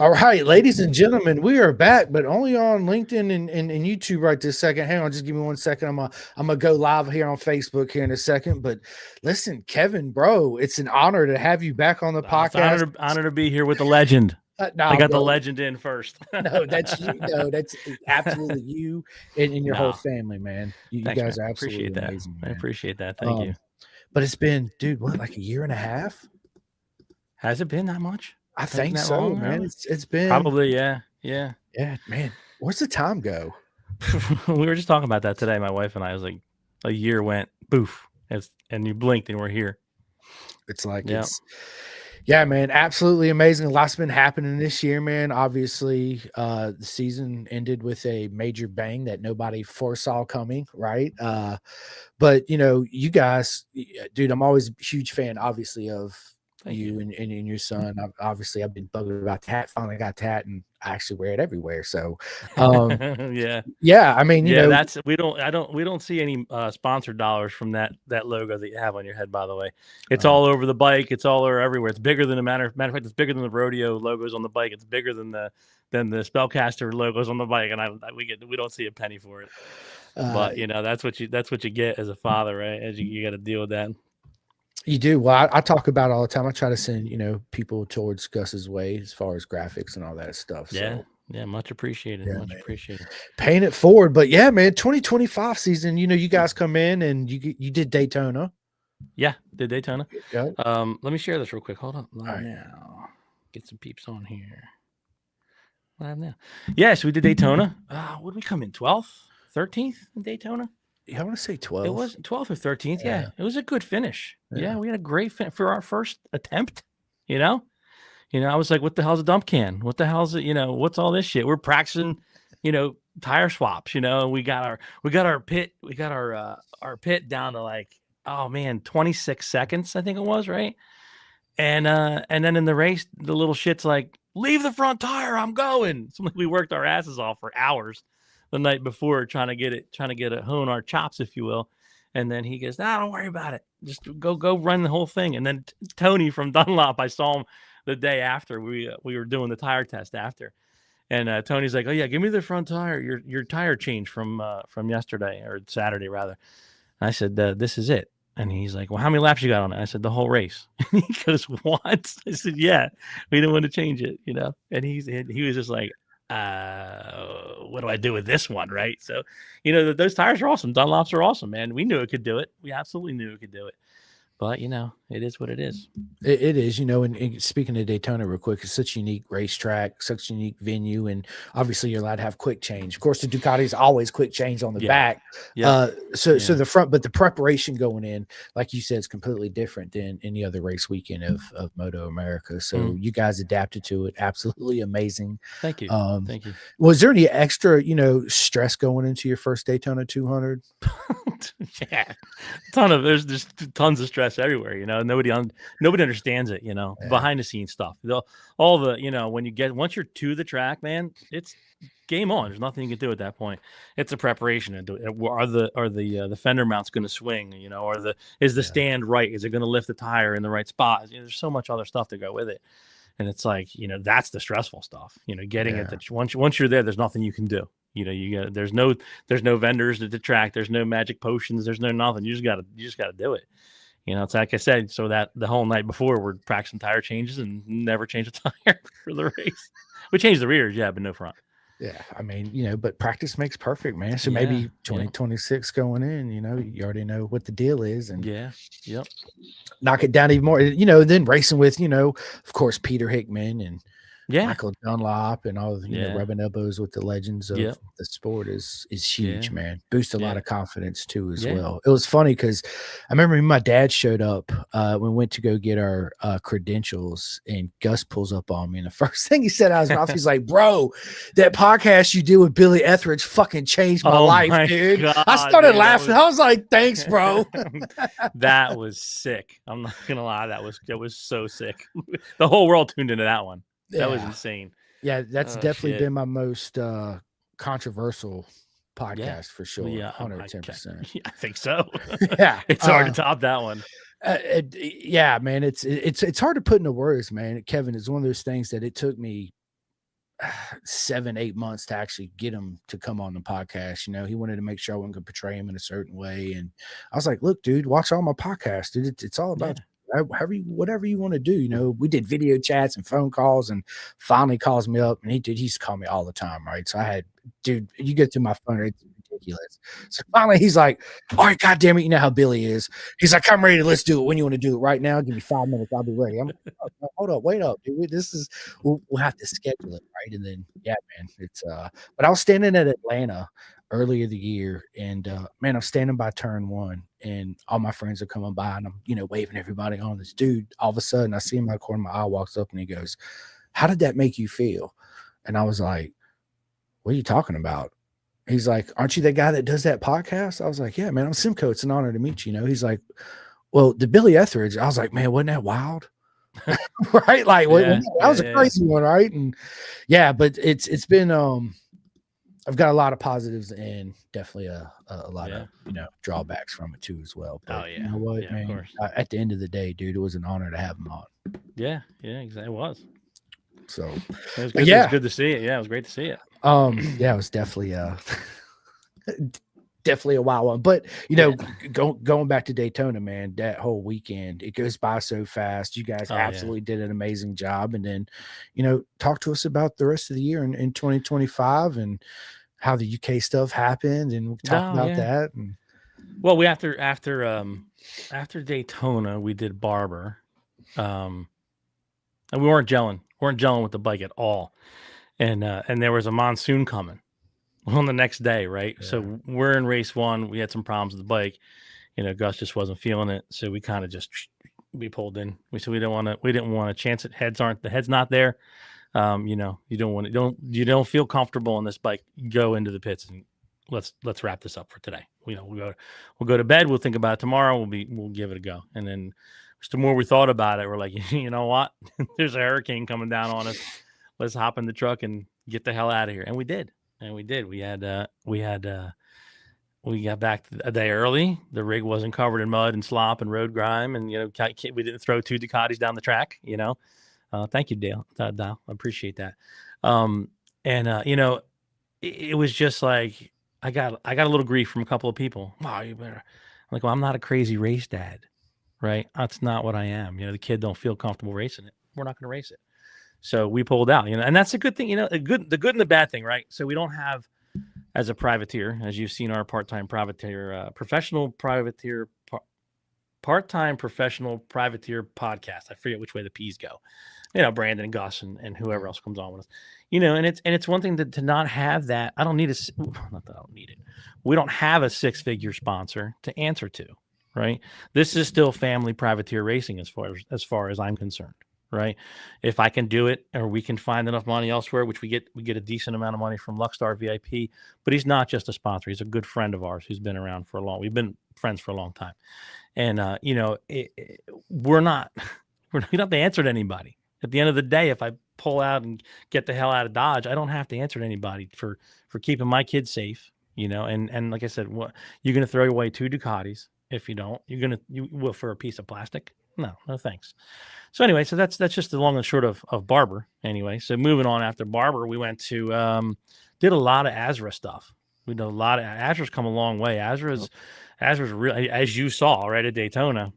All right, ladies and gentlemen, we are back, but only on LinkedIn and YouTube right this second. Hang on, just give me 1 second. I'm gonna go live here on Facebook here in a second. But listen, Kevin, bro, it's an honor to have you back on the It's podcast. an honor to be here with the legend. I Nah, got bro, the legend in first. no, that's you. No, that's absolutely you and your whole No, family, man. You thanks, man. guys are absolutely Appreciate that. amazing, I man. appreciate that. Thank you. Um, but it's been, dude, what, like a year and a half? Has it been that much? I Taking think that so, long, man. really? It's been, Probably, yeah. Yeah. yeah, man. Where's the time go? We were just talking about that today, my wife and I. Was like, a year went poof, and you blinked and we're here. It's like Yeah. Yeah, man, absolutely amazing. A lot's been happening this year, man. Obviously, the season ended with a major bang that nobody foresaw coming, right? But you guys, dude, I'm always a huge fan, obviously, of Thank you you. and your son. Obviously, I've been bugging about the hat. Finally got the hat, and I actually wear it everywhere. So, Yeah. yeah, I mean, Yeah, that's we don't see any sponsored dollars from that logo that you have on your head, by the way. It's all over the bike, it's all over everywhere. It's bigger than matter of fact, it's bigger than the rodeo logos on the bike. It's bigger than the Spellcaster logos on the bike, and we don't see a penny for it. But that's what you get as a father, right? As you got to deal with that. You do. Well, I talk about it all the time. I try to send, people towards Gus's way as far as graphics and all that stuff. Yeah. So Yeah, much appreciated. Yeah, much man. appreciated. Paying it forward. But yeah, man, 2025 season, you guys come in and you did Daytona. Yeah, did Daytona. Yep. Let me share this real quick. Hold on. right. Now. Get some peeps on here. What I have now? Yeah, so we did Daytona. What did we come in? 12th? 13th in Daytona? Yeah, I want to say 12. It was 12th or 13th. Yeah. It was a good finish. Yeah, we had a great finish for our first attempt, I was like, what the hell's a dump can? What the hell's it? What's all this shit? We're practicing, tire swaps, we got our pit down to like, oh man, 26 seconds, I think it was, right? And then in the race, the little shit's like, leave the front tire, I'm going. So we worked our asses off for hours the night before trying to get it hone our chops, if you will. And then he goes, don't worry about it. Just go run the whole thing. And then Tony from Dunlop, I saw him the day after we were doing the tire test after. And Tony's like, oh yeah, give me the front tire, your tire change from yesterday or Saturday rather. And I said, this is it. And he's like, well, how many laps you got on it? I said, the whole race. And he goes, what? I said, yeah, we didn't want to change it, And he was just like, what do I do with this one, right? So, those tires are awesome. Dunlops are awesome, man. We knew it could do it. We absolutely knew it could do it. But, it is what it is. It is, and speaking of Daytona real quick, it's such a unique racetrack, such a unique venue, and obviously you're allowed to have quick change. Of course, the Ducati's always quick change on the back. Yeah. So the front, but the preparation going in, like you said, is completely different than any other race weekend of Moto America. So you guys adapted to it. Absolutely amazing. Thank you. Thank you. Was there any extra, stress going into your first Daytona 200? Yeah, there's just tons of stress everywhere. Nobody understands it. Behind the scenes stuff. All the once you're to the track, man, it's game on. There's nothing you can do at that point. It's a preparation. Are the fender mounts going to swing? Is the stand right? Is it going to lift the tire in the right spot? There's so much other stuff to go with it, and it's like that's the stressful stuff. Getting it that once you're there, there's nothing you can do. There's no vendors at the track. There's no magic potions. There's no nothing. You just gotta do it. It's like I said. So that the whole night before, we're practicing tire changes and never change a tire for the race. We changed the rears, yeah, but no front. Yeah, I mean, but practice makes perfect, man. So maybe 2026 going in, you already know what the deal is, and knock it down even more. Then racing with, of course, Peter Hickman and Michael Dunlop and all rubbing elbows with the legends of the sport is huge, man. Boost a lot of confidence too as well. It was funny because I remember when my dad showed up when we went to go get our credentials, and Gus pulls up on me, and the first thing he said out of his mouth, he's like, bro, that podcast you do with Billy Etheridge fucking changed my life, dude. God, I started laughing. I was like, thanks, bro. That was sick. I'm not gonna lie, that was so sick. The whole world tuned into that one. That was insane. Yeah, that's definitely been my most controversial podcast for sure. Yeah, 110%. I think so. Yeah, it's hard to top that one. Yeah, man, it's hard to put into words, man. Kevin, it's one of those things that it took me 7-8 months to actually get him to come on the podcast. You know, he wanted to make sure I wasn't going to portray him in a certain way. And I was like, look, dude, watch all my podcasts, dude. It's all about whatever you want to do. You know, we did video chats and phone calls, and finally calls me up, and he used to call me all the time. Right. So I had, dude, you get through my phone, it's ridiculous. So finally he's like, all right, God damn it. You know how Billy is. He's like, I'm ready. Let's do it. When you want to do it right now? Give me 5 minutes. I'll be ready. I'm like, oh, hold up, wait up, dude. We'll have to schedule it. Right. And then, yeah, man, it's, but I was standing at Atlanta earlier the year, and man, I'm standing by turn 1, and all my friends are coming by, and I'm, you know, waving everybody on. This dude, all of a sudden I see him out of the corner of my eye, walks up, and he goes, how did that make you feel? And I was like, what are you talking about? He's like, aren't you the guy that does that podcast? I was like, yeah, man, I'm Simcoe. It's an honor to meet you. You know, he's like, well, the Billy Etheridge. I was like, man, wasn't that wild? Right? Like, that was a crazy one, right? And yeah, but it's been I've got a lot of positives and definitely a lot of, you know, drawbacks from it too as well. But you know what, man? At the end of the day, dude, it was an honor to have him on. Yeah, exactly. It was. So it was good. It was good to see it. Yeah, it was great to see it. Yeah, it was definitely definitely a wild one. But you know, going back to Daytona, man, that whole weekend, it goes by so fast. You guys absolutely did an amazing job. And then, you know, talk to us about the rest of the year in 2025 and how the UK stuff happened, and we'll talk about that. And well, we after Daytona, we did Barber. And we weren't gelling with the bike at all. And there was a monsoon coming on the next day, right? Yeah. So we're in race 1. We had some problems with the bike. You know, Gus just wasn't feeling it. So we kind of we pulled in. We said we didn't want to chance it. The head's not there. You know, you don't feel comfortable on this bike. Go into the pits and let's wrap this up for today. You know, we'll go to bed. We'll think about it tomorrow. We'll give it a go. And then the more we thought about it, we're like, you know what? There's a hurricane coming down on us. Let's hop in the truck and get the hell out of here. And we did. We got back a day early. The rig wasn't covered in mud and slop and road grime. And, you know, we didn't throw 2 Ducatis down the track, you know. Thank you, Dale. I appreciate that. You know, it was just like, I got a little grief from a couple of people. Oh, you better. I'm like, well, I'm not a crazy race dad, right? That's not what I am. You know, the kid don't feel comfortable racing it. We're not going to race it. So we pulled out, you know, and that's a good thing, you know, the good and the bad thing, right? So we don't have, as a privateer, as you've seen our part-time privateer, professional privateer podcast. I forget which way the P's go. You know, Brandon and Gus and whoever else comes on with us. You know, and it's one thing to not have that. I don't need not that I don't need it. We don't have a 6-figure sponsor to answer to, right? This is still family privateer racing as far as I'm concerned. Right. If I can do it, or we can find enough money elsewhere, which we get a decent amount of money from Luckstar VIP, but he's not just a sponsor. He's a good friend of ours who's been around we've been friends for a long time. And, you know, we don't have to answer to anybody. At the end of the day, if I pull out and get the hell out of Dodge, I don't have to answer to anybody for keeping my kids safe, you know? And like I said, you're going to throw away 2 Ducatis. If you don't, you will for a piece of plastic. No thanks. So anyway, so that's just the long and short of Barber. Anyway, so moving on after Barber, we went to did a lot of Azra stuff. We did a lot of Azra's come a long way. Azra's really, as you saw right at Daytona.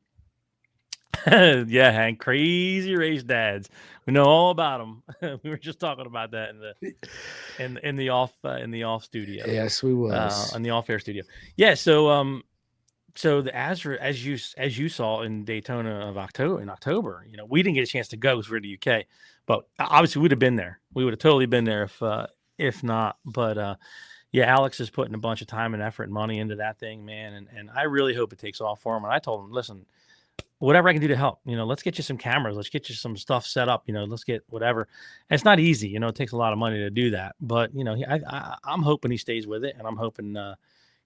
Yeah, Hank, crazy race dads. We know all about them. We were just talking about that in the off studio. Yes, we was in the off air studio. Yeah, so the Azra, as you saw in Daytona in October, you know, we didn't get a chance to go because we're in the UK, but obviously we'd have been there. We would have totally been there if not. But yeah, Alex is putting a bunch of time and effort and money into that thing, man, and I really hope it takes off for him. And I told him, listen, whatever I can do to help, you know, let's get you some cameras, let's get you some stuff set up, you know, let's get whatever. And it's not easy, you know, it takes a lot of money to do that, but you know, I'm hoping he stays with it, and I'm hoping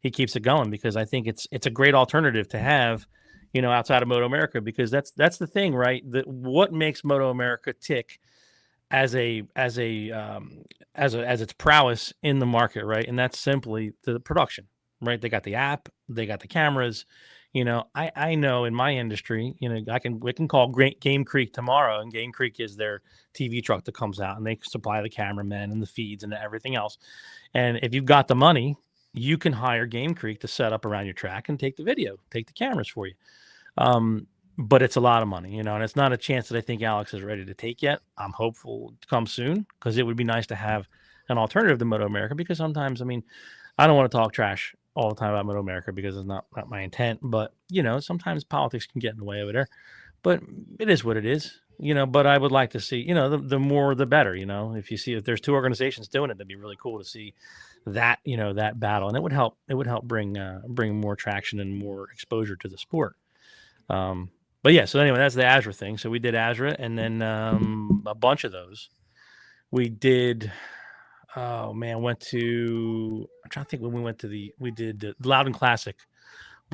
he keeps it going, because I think it's a great alternative to have, you know, outside of Moto America, because that's the thing, right? What makes Moto America tick as its prowess in the market, right? And that's simply the production, right? They got the app, they got the cameras, I know in my industry, we can call Game Creek tomorrow, and Game Creek is their TV truck that comes out, and they supply the cameramen and the feeds and everything else. And if you've got the money, you can hire Game Creek to set up around your track and take the cameras for you. But it's a lot of money, and it's not a chance that I think Alex is ready to take yet. I'm hopeful to come soon, because it would be nice to have an alternative to Moto America, because sometimes, I don't want to talk trash all the time about Moto America, because it's not my intent, but sometimes politics can get in the way over there, but it is what it is, but I would like to see, the more, the better, if there's two organizations doing it, that'd be really cool to see that, that battle, and it would help bring more traction and more exposure to the sport. But yeah, so anyway, that's the Azra thing. So we did Azra, and then a bunch of those. We did, I'm trying to think when we did the Loudon Classic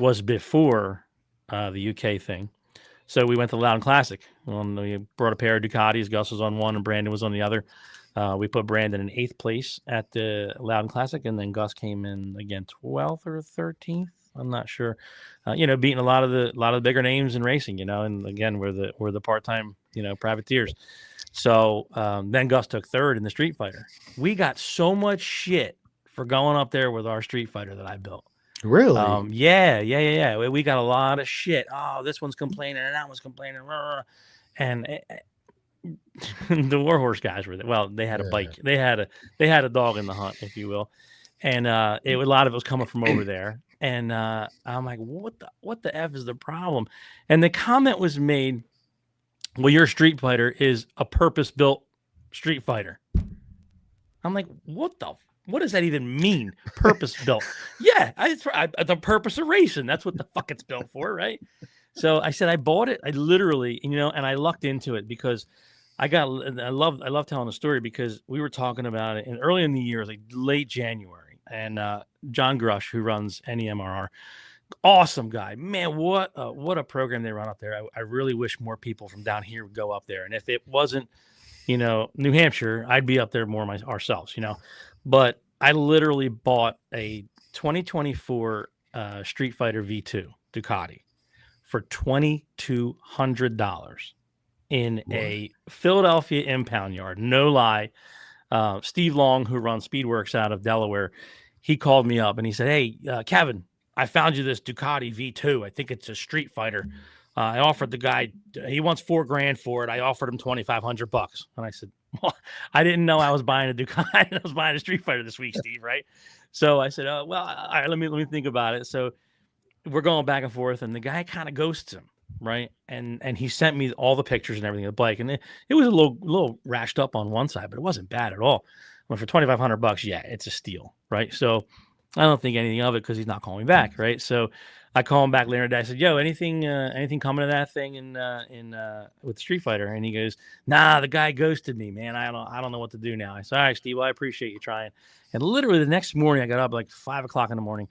was before the UK thing. So we went to the Loudon Classic. We brought a pair of Ducatis. Gus was on one and Brandon was on the other. We put Brandon in 8th place at the Loudon Classic, and then Gus came in again 12th or 13th. I'm not sure. Beating a lot of the bigger names in racing, and again, we're the part-time, privateers. So then Gus took 3rd in the Street Fighter. We got so much shit for going up there with our Street Fighter that I built. Really? Yeah. We got a lot of shit. Oh, this one's complaining and that one's complaining. And the Warhorse guys were there. Well, they had a bike. They had a dog in the hunt, if you will. And a lot of it was coming from over there. And I'm like, what the F is the problem? And the comment was made, well, your Street Fighter is a purpose-built Street Fighter. I'm like, what does that even mean? Purpose-built. Yeah, the purpose of racing. That's what the fuck it's built for, right? So I said I bought it. I literally, and I lucked into it, because I love telling the story, because we were talking about it early in the year, like late January. And John Grush, who runs NEMRR, awesome guy, man. What a program they run up there. I really wish more people from down here would go up there. And if it wasn't, New Hampshire, I'd be up there more ourselves, But I literally bought a 2024 Street Fighter V2 Ducati for $2,200 in a Philadelphia impound yard. No lie. Steve Long, who runs Speedworks out of Delaware, he called me up and he said, hey, Kevin, I found you this Ducati V2. I think it's a Street Fighter. I offered the guy, he wants $4,000 for it. I offered him $2,500. And I said, well, I didn't know I was buying a Ducati. I was buying a Street Fighter this week, Steve, right? So I said, all right, let me think about it. So we're going back and forth, and the guy kind of ghosts him, right? And he sent me all the pictures and everything of the bike, and it was a little rashed up on one side, but it wasn't bad at all. Well, for $2,500, yeah, it's a steal, right? So I don't think anything of it, because he's not calling me back, right? So I call him back later today. I said, yo, anything coming to that thing with Street Fighter? And he goes, nah, the guy ghosted me, man. I don't know what to do now. I said, all right, Steve, well, I appreciate you trying. And literally the next morning, I got up like 5 o'clock in the morning,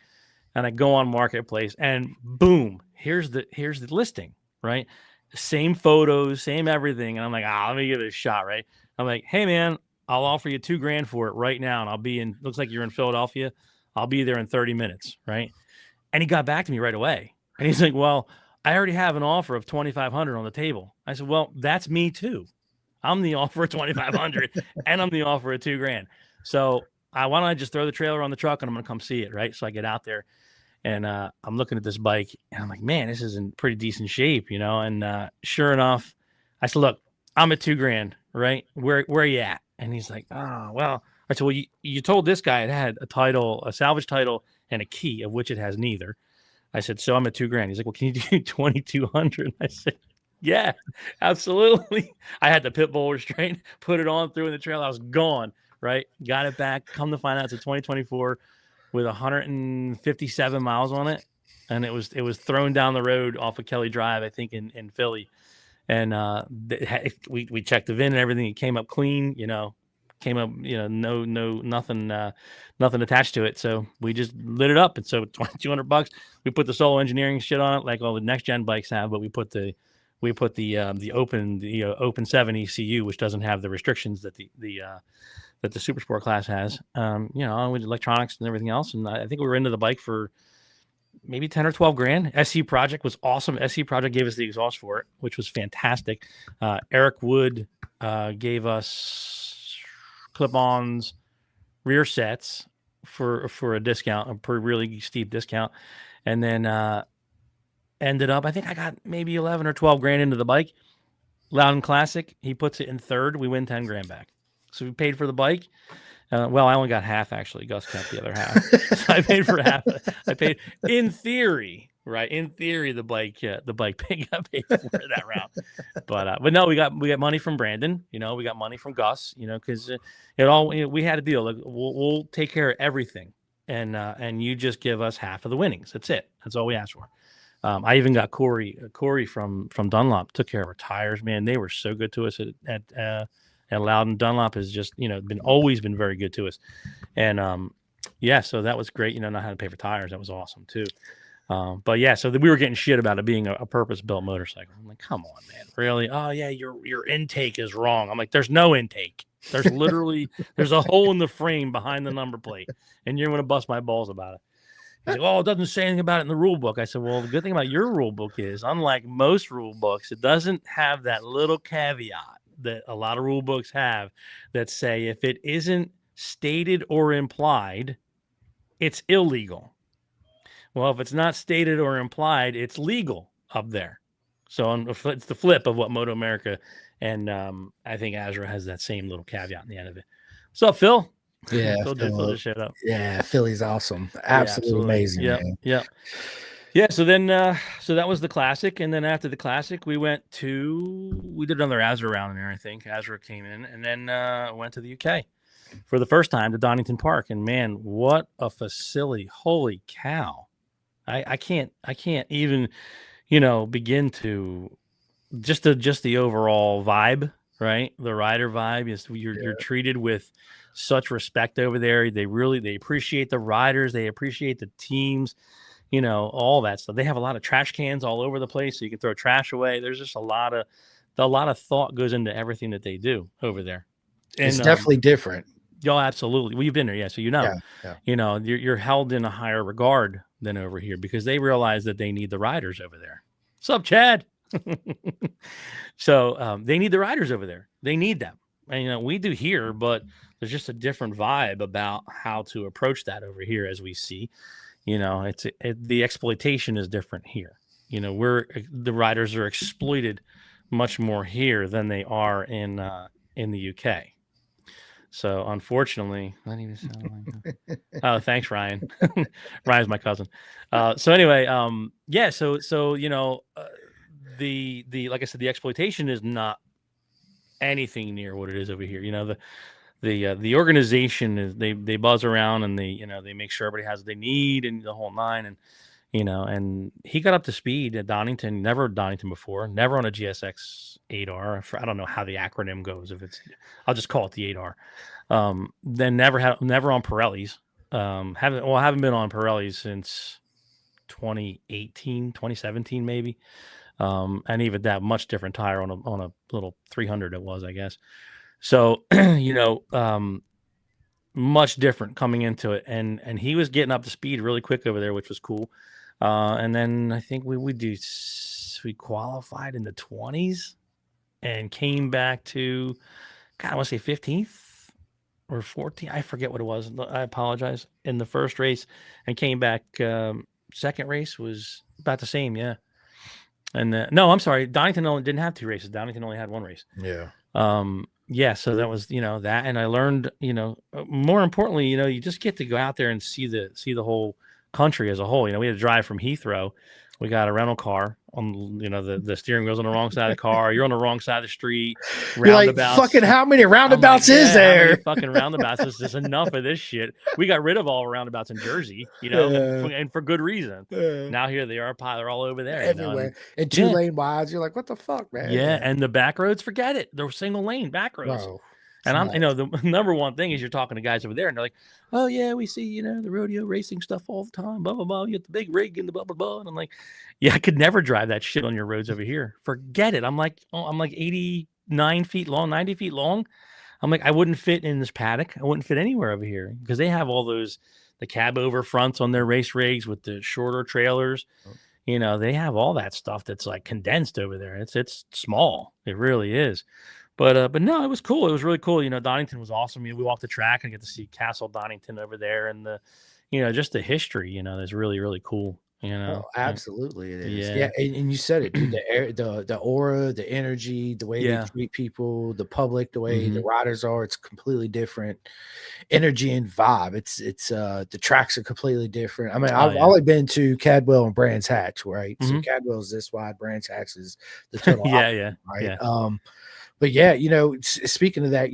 and I go on Marketplace, and boom, here's the listing, right? Same photos, same everything. And I'm like, let me give it a shot, right? I'm like, hey man, I'll offer you $2,000 for it right now. And I'll be looks like you're in Philadelphia. I'll be there in 30 minutes. Right. And he got back to me right away. And he's like, well, I already have an offer of $2,500 on the table. I said, well, that's me too. I'm the offer of $2,500 and I'm the offer of $2,000. So why don't I just throw the trailer on the truck and I'm going to come see it. Right. So I get out there, and I'm looking at this bike, and I'm like, man, this is in pretty decent shape, And sure enough, I said, look, I'm at $2,000, right? Where are you at? And he's like, oh, well, I said, well, you told this guy it had a salvage title, and a key, of which it has neither. I said, so I'm at $2,000. He's like, well, can you do 2,200? I said, yeah, absolutely. I had the pit bull restraint, put it on, threw in the trailer. I was gone, right? Got it back. Come to find out, it's a 2024 with 157 miles on it. And it was thrown down the road off of Kelly Drive, I think, in Philly. And we checked the VIN and everything. It came up clean, came up, nothing attached to it. So we just lit it up. And so $2,200, we put the solo engineering shit on it, like all the next gen bikes have, but we put the open 7 ECU, which doesn't have the restrictions that the Super Sport class has, with electronics and everything else. And I think we were into the bike for maybe 10 or 12 grand. SC Project was awesome. SC Project gave us the exhaust for it, which was fantastic. Eric Wood gave us clip-ons, rear sets for a discount, a really steep discount. And then ended up, I think I got maybe 11 or 12 grand into the bike. Loudon Classic, he puts it in third. We win 10 grand back. So we paid for the bike. Well, I only got half, actually. Gus kept the other half. So I paid for half. I paid, in theory, right? In theory, the bike got paid for that round. But no, we got money from Brandon. We got money from Gus. Because we had a deal. Like, we'll take care of everything, and you just give us half of the winnings. That's it. That's all we asked for. I even got Corey from Dunlop, took care of our tires. Man, they were so good to us at Loudon. Dunlop has just always been very good to us, and so that was great. Not how to pay for tires, that was awesome too. But yeah, so we were getting shit about it being a purpose built motorcycle. I'm like, come on, man, really? Oh yeah, your intake is wrong. I'm like, there's no intake. There's literally there's a hole in the frame behind the number plate, and you're gonna bust my balls about it. He's like, oh, it doesn't say anything about it in the rule book. I said, well, the good thing about your rule book is, unlike most rule books, it doesn't have that little caveat that a lot of rule books have that say if it isn't stated or implied, it's illegal. Well, if it's not stated or implied, it's legal up there. So it's the flip of what Moto America and I think Azra has that same little caveat in the end of it. What's up, Phil? Yeah, Phil just showed up. Yeah, Philly's awesome. Absolutely amazing. Yep, man. Yep. Yeah, so then so that was the classic, and then after the classic, we did another Azra round there. I think Azra came in, and then went to the UK for the first time to Donington Park, and man, what a facility! Holy cow! I can't even begin to just the overall vibe, right? The rider vibe is you're treated with such respect over there. They appreciate the riders, they appreciate the teams. All that stuff. They have a lot of trash cans all over the place, so you can throw trash away. There's just a lot of thought goes into everything that they do over there. And, it's definitely different. Oh, absolutely. Well, you've been there, yeah. So you're held in a higher regard than over here because they realize that they need the riders over there. What's up, Chad? So they need the riders over there. They need them, and we do here, but there's just a different vibe about how to approach that over here, as we see. The exploitation is different here. The riders are exploited much more here than they are in the UK. So unfortunately, not even sound like oh, thanks, Ryan. Ryan's my cousin. So anyway, yeah. So the like I said, the exploitation is not anything near what it is over here. The organization is they buzz around and they make sure everybody has what they need and the whole nine, and and he got up to speed at Donington, never Donington before, never on a GSX 8R. I don't know how the acronym goes. I'll just call it the 8R. Then never on Pirellis. Haven't been on Pirellis since 2018, 2017 maybe. And even that much different tire on a little 300 it was, I guess. So, much different coming into it. And he was getting up to speed really quick over there, which was cool. And then I think we qualified in the 20s and came back to, God, I want to say 15th or 14th. I forget what it was. I apologize. In the first race, and came back. Second race was about the same. Yeah. And no, I'm sorry. Donington didn't have two races. Donington only had one race. Yeah. Yeah, so that was that, and I learned more importantly, you just get to go out there and see the whole country as a whole. We had to drive from Heathrow. We got a rental car on the steering wheel's on the wrong side of the car. You're on the wrong side of the street. Roundabouts. Like, fucking how many roundabouts is there? How many fucking roundabouts? There's just enough of this shit. We got rid of all roundabouts in Jersey, and for good reason. Now here they are, they're all over there. Everywhere. And two-lane wides. You're like, what the fuck, man? Yeah, and the back roads, forget it. They're single lane back roads. Bro. And I'm, the number one thing is you're talking to guys over there, and they're like, "Oh yeah, we see, the rodeo racing stuff all the time. Blah blah blah. You get the big rig and the blah blah blah." And I'm like, "Yeah, I could never drive that shit on your roads over here. Forget it." I'm like 89 feet long, 90 feet long. I'm like, I wouldn't fit in this paddock. I wouldn't fit anywhere over here because they have all those cab over fronts on their race rigs with the shorter trailers. You know, they have all that stuff that's like condensed over there. It's small. It really is. But no, it was cool. It was really cool. You know, Donington was awesome. You know, we walked the track and get to see Castle Donington over there, and just the history. You know, is really really cool. You Oh, know, absolutely it is. Yeah, yeah, and you said it, dude. The air, the aura, the energy, the way they yeah, treat people, the public, the way the hmm riders are, it's completely different energy and vibe. It's the tracks are completely different. I mean, oh I've yeah, only been to Cadwell and Brands Hatch, right? So hmm Cadwell's this wide, Brands Hatch is the total yeah, opposite, yeah, right? yeah. But yeah, speaking of that,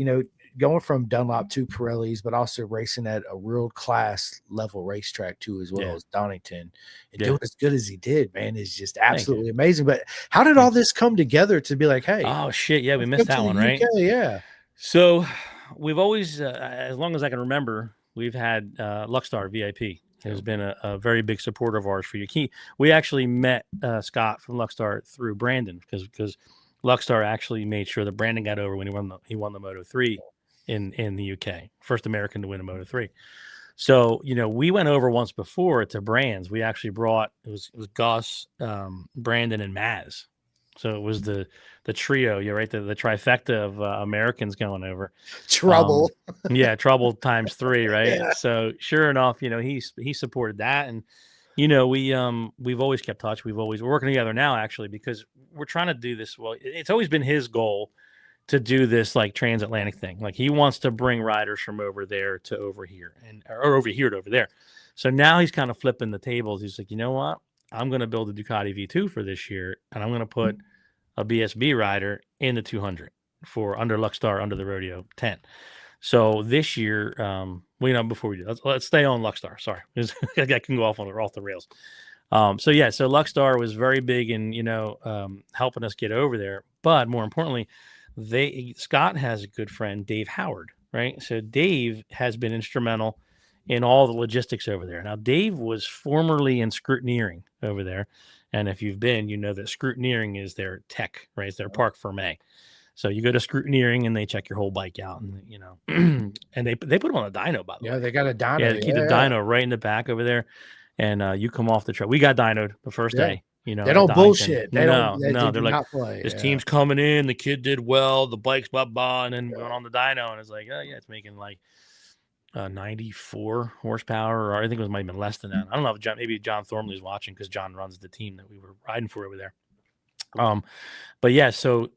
going from Dunlop to Pirellis, but also racing at a world class level racetrack too, as well Yeah, as Donington, and yeah. doing as good as he did, man, is just Thank you. absolutely amazing. But how did all Thanks. this come together to be like, hey, Oh shit, yeah, we let's go missed to that the one, UK? right? Yeah. So we've always, as long as I can remember, we've had Luckstar VIP has been a very big supporter of ours for Yaki. We actually met Scott from Luckstar through Brandon because Luckstar actually made sure that Brandon got over when he won the Moto 3 in the UK, first American to win a Moto 3. So, we went over once before to Brands. We actually brought it was Gus, Brandon, and Maz. So it was the trio, you're right, the trifecta of Americans going over. Trouble. Yeah, trouble times three, right? Yeah. So sure enough, he supported that, and we've always kept touch. We're working together now actually because we're trying to do this. Well, it's always been his goal to do this like transatlantic thing. Like he wants to bring riders from over there to over here or over here to over there. So now he's kind of flipping the tables. He's like, you know what? I'm going to build a Ducati V2 for this year, and I'm going to put a BSB rider in the 200 for under Luckstar under the Rodio 10. So this year, before we do, let's stay on Luckstar. Sorry, I can go off the rails. So Luckstar was very big in helping us get over there, but more importantly, Scott has a good friend, Dave Howard, right? So Dave has been instrumental in all the logistics over there. Now, Dave was formerly in scrutineering over there, and if you've been, you know that scrutineering is their tech, right? It's their park for May. So you go to scrutineering and they check your whole bike out, and and they put them on a dyno, by the way. Yeah, they got a dyno. Yeah, they keep the dyno right in the back over there, and you come off the track. We got dynoed the first day. They At don't Donington. bullshit. No, They they're do like, not play. this Yeah. team's coming in. The kid did well. The bike's blah blah, and then went on the dyno, and it's like, oh yeah, it's making like 94 horsepower, or I think it might have been less than that. I don't know if maybe John Thornley is watching because John runs the team that we were riding for over there. But yeah, so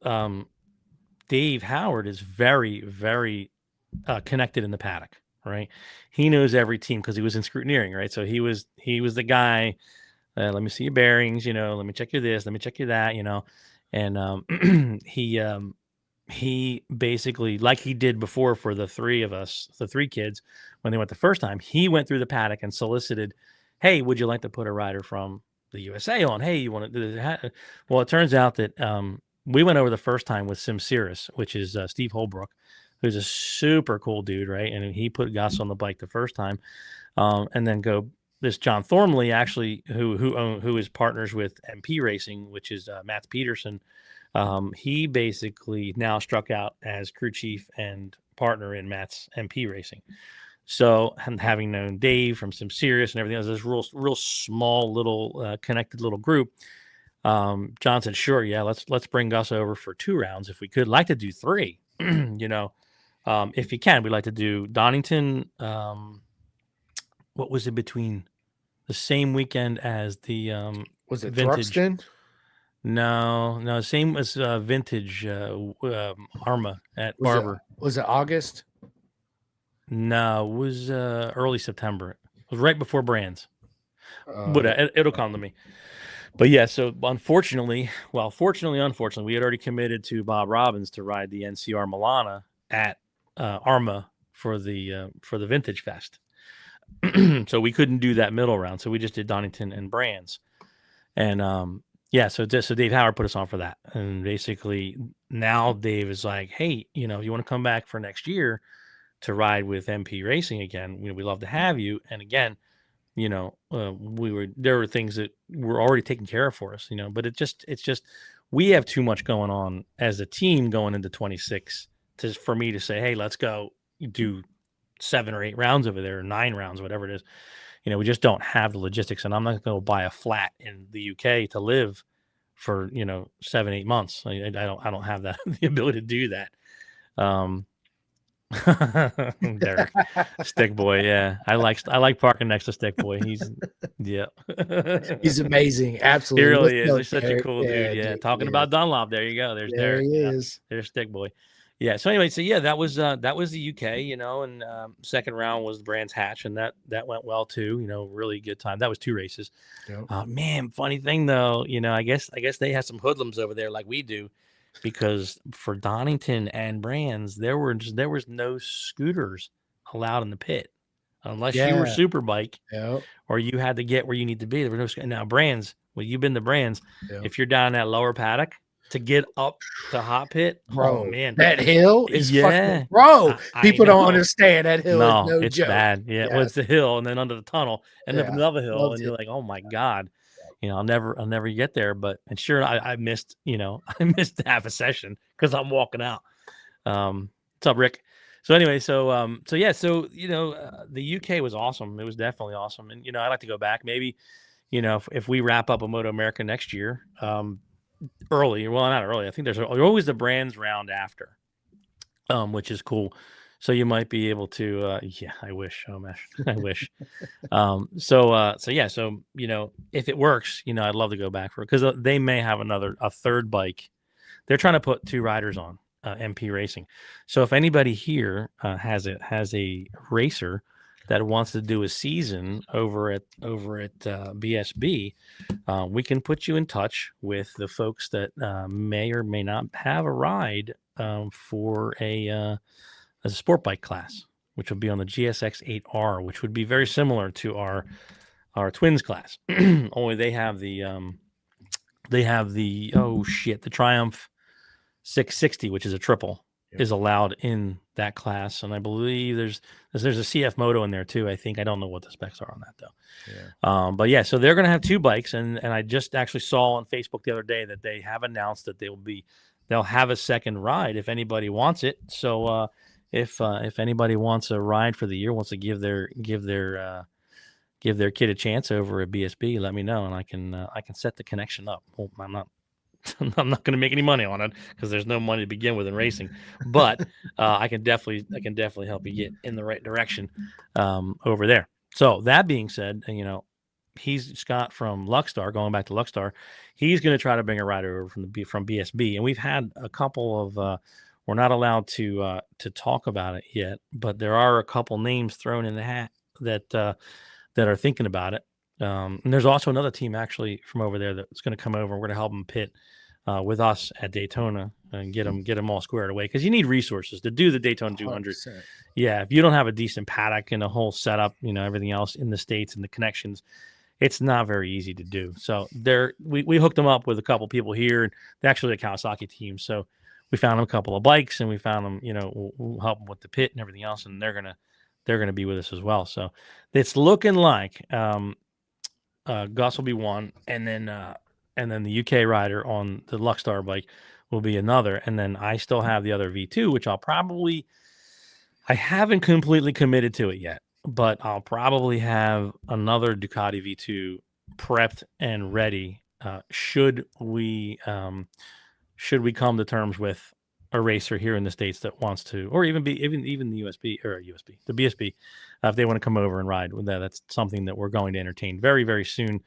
Dave Howard is very, very connected in the paddock, right? He knows every team because he was in scrutineering, right? So he was the guy. Let me see your bearings, let me check your this, let me check your that, and he basically, like he did before for the three of us, the three kids, when they went the first time, he went through the paddock and solicited, hey, would you like to put a rider from the USA on? Hey, you want to do that? Well, it turns out that we went over the first time with Sim Cirrus, which is Steve Holbrook, who's a super cool dude, right? And he put Gus on the bike the first time, and then this John Thormley, actually, who is partners with MP Racing, which is Matt Peterson. He basically now struck out as crew chief and partner in Matt's MP Racing. So, and having known Dave from Sim Cirrus and everything else, this real small little connected little group. John said, "Sure, yeah, let's bring Gus over for 2 rounds if we could. Like to do 3, if you can. We'd like to do Donington. What was it between the same weekend as the Was it vintage? Thruxton? No, same as vintage Arma at Barber. Was it August? No, it was early September. It was right before Brands. But it'll come to me. But yeah, so fortunately, we had already committed to Bob Robbins to ride the NCR Milana at Arma for the Vintage Fest. So we couldn't do that middle round, so we just did Donington and Brands. And so Dave Howard put us on for that. And basically now Dave is like, hey, you want to come back for next year to ride with MP Racing again? We'd love to have you. And again, there were things that were already taken care of for us, but it's just we have too much going on as a team going into 26 for me to say, hey, let's go do 7 or 8 rounds over there, or 9 rounds, whatever it is. We just don't have the logistics, and I'm not going to buy a flat in the UK to live for 7, 8 months. I don't have that the ability to do that. Derek, Stick Boy, yeah, I like parking next to Stick Boy. He's he's amazing. Absolutely, he really What's is. up, He's such a Derek? cool dude. Yeah, talking about Dunlop. There you go. There's there Derek. he is. There's Stick Boy. Yeah. So anyway, so yeah, that was the UK. And second round was the Brands Hatch, and that went well too. Really good time. That was 2 races. Yep. Man, funny thing though, I guess they have some hoodlums over there like we do, because for Donington and Brands, there was no scooters allowed in the pit unless you were Superbike, or you had to get where you need to be. There were no. Now Brands, well, you've been to Brands. If you're down that lower paddock to get up to hot pit, bro, oh man, that hill is fucking, bro. People don't understand that hill. No, is no it's joke. bad. Yeah, well, it's the hill, and then under the tunnel, and then another hill, and you're like, oh my god. I'll never get there. But and sure, I missed I missed half a session because I'm walking out. What's up, Rick? So anyway, so yeah, so the UK was awesome. It was definitely awesome, and I'd like to go back. Maybe if we wrap up a Moto America next year, early. Well, not early. I think there's always the Brands round after, which is cool. So you might be able to, yeah, I wish, Omesh, I wish. So yeah, so, if it works, I'd love to go back for it, because they may have a third bike. They're trying to put 2 riders on MP Racing. So if anybody here has a racer that wants to do a season over at BSB, we can put you in touch with the folks that may or may not have a ride for a sport bike class, which would be on the GSX 8R, which would be very similar to our twins class. Only they have the the Triumph 660, which is a triple, is allowed in that class. And I believe there's a CF Moto in there too. I think, I don't know what the specs are on that though. But yeah, so they're going to have 2 bikes. And I just actually saw on Facebook the other day that they have announced that they'll have a second ride if anybody wants it. So, if anybody wants a ride for the year, wants to give their kid a chance over at BSB, let me know, and I can set the connection up. Well, I'm not going to make any money on it because there's no money to begin with in racing, but I can definitely help you get in the right direction over there. So that being said, he's Scott from Luckstar, going back to Luckstar. He's going to try to bring a rider over from BSB, and we've had a couple of. We're not allowed to talk about it yet, but there are a couple names thrown in the hat that are thinking about it. And there's also another team actually from over there that's going to come over. We're going to help them pit with us at Daytona and get them all squared away, because you need resources to do the Daytona 200. 100%. Yeah, if you don't have a decent paddock and a whole setup, everything else in the States and the connections, it's not very easy to do. So we hooked them up with a couple people here, and they're actually a Kawasaki team. So we found them a couple of bikes, and we found them, we'll help them with the pit and everything else, and they're gonna be with us as well. So it's looking like Gus will be one, and then the UK rider on the Luckstar bike will be another, and then I still have the other V2, which I haven't completely committed to it yet, but I'll probably have another Ducati V2 prepped and ready should we come to terms with a racer here in the States that wants to, or even the the BSB, if they want to come over and ride with that. That's something that we're going to entertain very, very soon.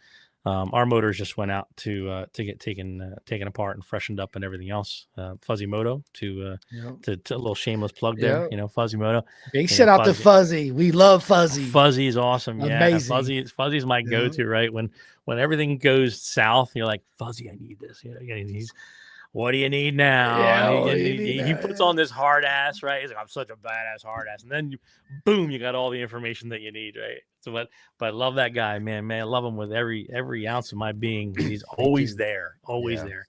Our motors just went out to get taken apart and freshened up and everything else. Fuzzy Moto to a little shameless plug there. Fuzzy Moto. Big shout out to Fuzzy. We love Fuzzy. Fuzzy is awesome. Amazing. Yeah, Fuzzy's my go-to. Right when everything goes south, you're like, Fuzzy, I need this. He's. What do you need now? Yeah, he puts on this hard ass, right? He's like, I'm such a badass hard ass. And then boom, you got all the information that you need, right? So but I love that guy, man. I love him with every ounce of my being. He's always there. There.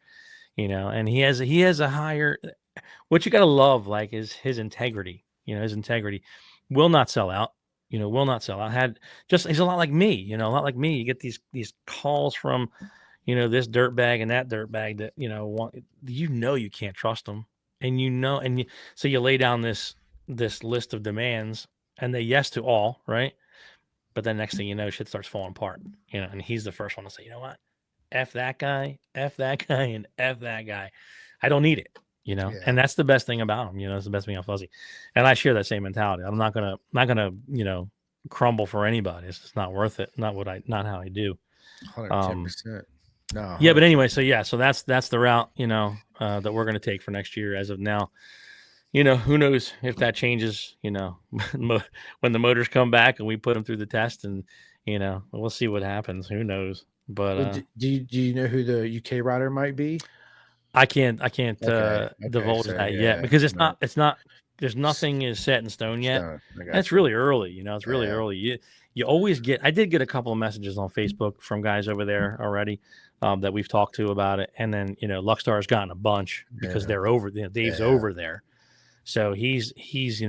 And he has a higher, what you gotta love, like, is his integrity. His integrity will not sell out. Will not sell out. He's a lot like me, a lot like me. You get these calls from this dirt bag and that dirt bag that, you can't trust them. And so you lay down this list of demands, and they yes to all, right? But then next thing you know, shit starts falling apart, and he's the first one to say, you know what? F that guy, and F that guy. I don't need it, and that's the best thing about him. It's the best thing about Fuzzy. And I share that same mentality. I'm not gonna, crumble for anybody. It's just not worth it. Not how I do. 110%. No. Yeah, but anyway, so that's the route, that we're gonna take for next year as of now. Who knows if that changes, when the motors come back and we put them through the test, and, we'll see what happens. Who knows? But do you know who the UK rider might be? I can't divulge that yet, because it's not there's nothing is set in stone yet. It's really early, it's really early. You always I did get a couple of messages on Facebook from guys over there already, that we've talked to about it. And then, Luckstar's gotten a bunch because they're over, Dave's over there. So he's beating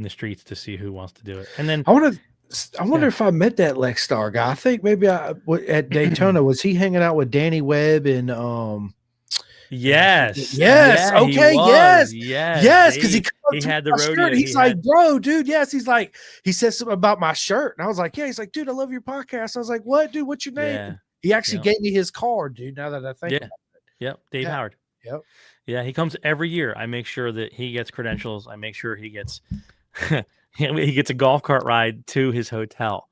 the streets to see who wants to do it. And then I wonder if I met that Lexstar guy. I think maybe at Daytona, was he hanging out with Danny Webb and Yes. Yeah, okay. Yes. Because he had the rodeo. He's like, bro, dude. Yes. He's like, he said something about my shirt, and I was like, yeah. He's like, dude, I love your podcast. I was like, what, dude? What's your name? Yeah. He actually gave me his card, dude. Now that I think, about it. Yep. Dave Howard. Yep. Yeah, he comes every year. I make sure that he gets credentials. I make sure he gets he gets a golf cart ride to his hotel.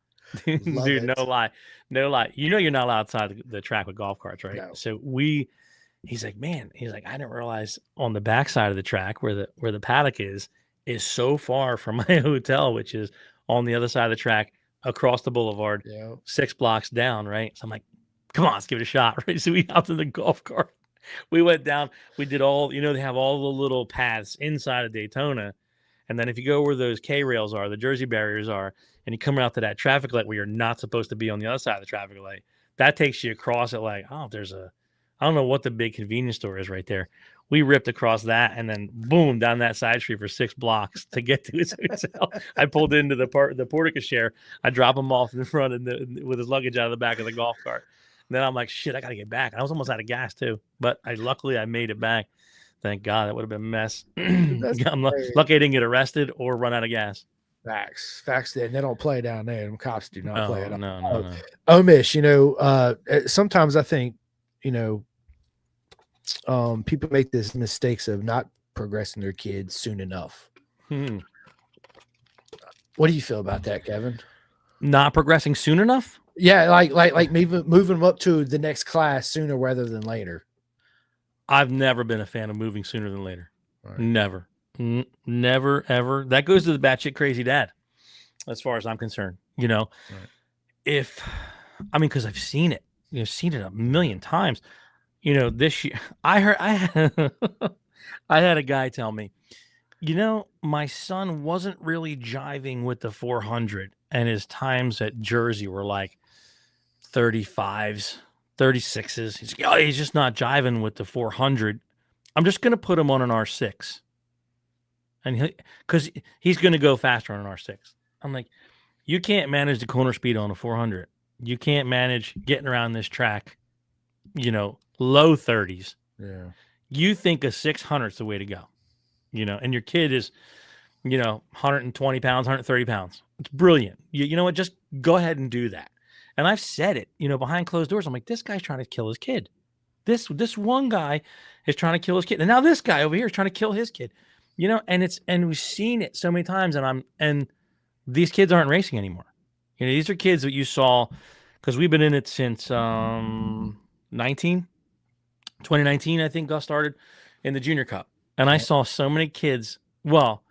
Dude, no lie. You're not allowed outside the track with golf carts, right? No. So he's like, man, I didn't realize on the backside of the track where the paddock is so far from my hotel, which is on the other side of the track across the boulevard, 6 blocks down, right? So I'm like, come on, let's give it a shot, right? So we hopped in the golf cart. We went down, we did all, they have all the little paths inside of Daytona. And then if you go where those K-rails are, the Jersey barriers are, and you come out to that traffic light where you're not supposed to be on the other side of the traffic light, that takes you across it like, I don't know what the big convenience store is right there. We ripped across that and then boom, down that side street for 6 blocks to get to his hotel. I pulled into the portico share. I drop him off in front with his luggage out of the back of the golf cart. And then I'm like, shit, I got to get back. I was almost out of gas too, but luckily I made it back. Thank God. That would have been a mess. I'm lucky I didn't get arrested or run out of gas. Facts. They don't play down there. Them cops do not play at all. No. Omish, sometimes I think, people make this mistakes of not progressing their kids soon enough. What do you feel about that, Kevin? Not progressing soon enough? Yeah, like moving them up to the next class sooner rather than later. I've never been a fan of moving sooner than later. Right. Never, ever. That goes to the batshit crazy dad, as far as I'm concerned. Right. Because I've seen it. Seen it a million times. This year I had a guy tell me, my son wasn't really jiving with the 400, and his times at Jersey were like 35s, 36s. He's just not jiving with the 400. I'm just going to put him on an R6. And because he's going to go faster on an R6. I'm like, you can't manage the corner speed on a 400. You can't manage getting around this track, low 30s. Yeah. You think a 600 is the way to go, and your kid is, 120 pounds, 130 pounds. It's brilliant. You know what? Just go ahead and do that. And I've said it, behind closed doors. I'm like, this guy's trying to kill his kid. This one guy is trying to kill his kid. And now this guy over here is trying to kill his kid, and we've seen it so many times. And these kids aren't racing anymore. These are kids that you saw, because we've been in it since 2019, I think Gus started in the Junior Cup. And I saw so many kids. Well,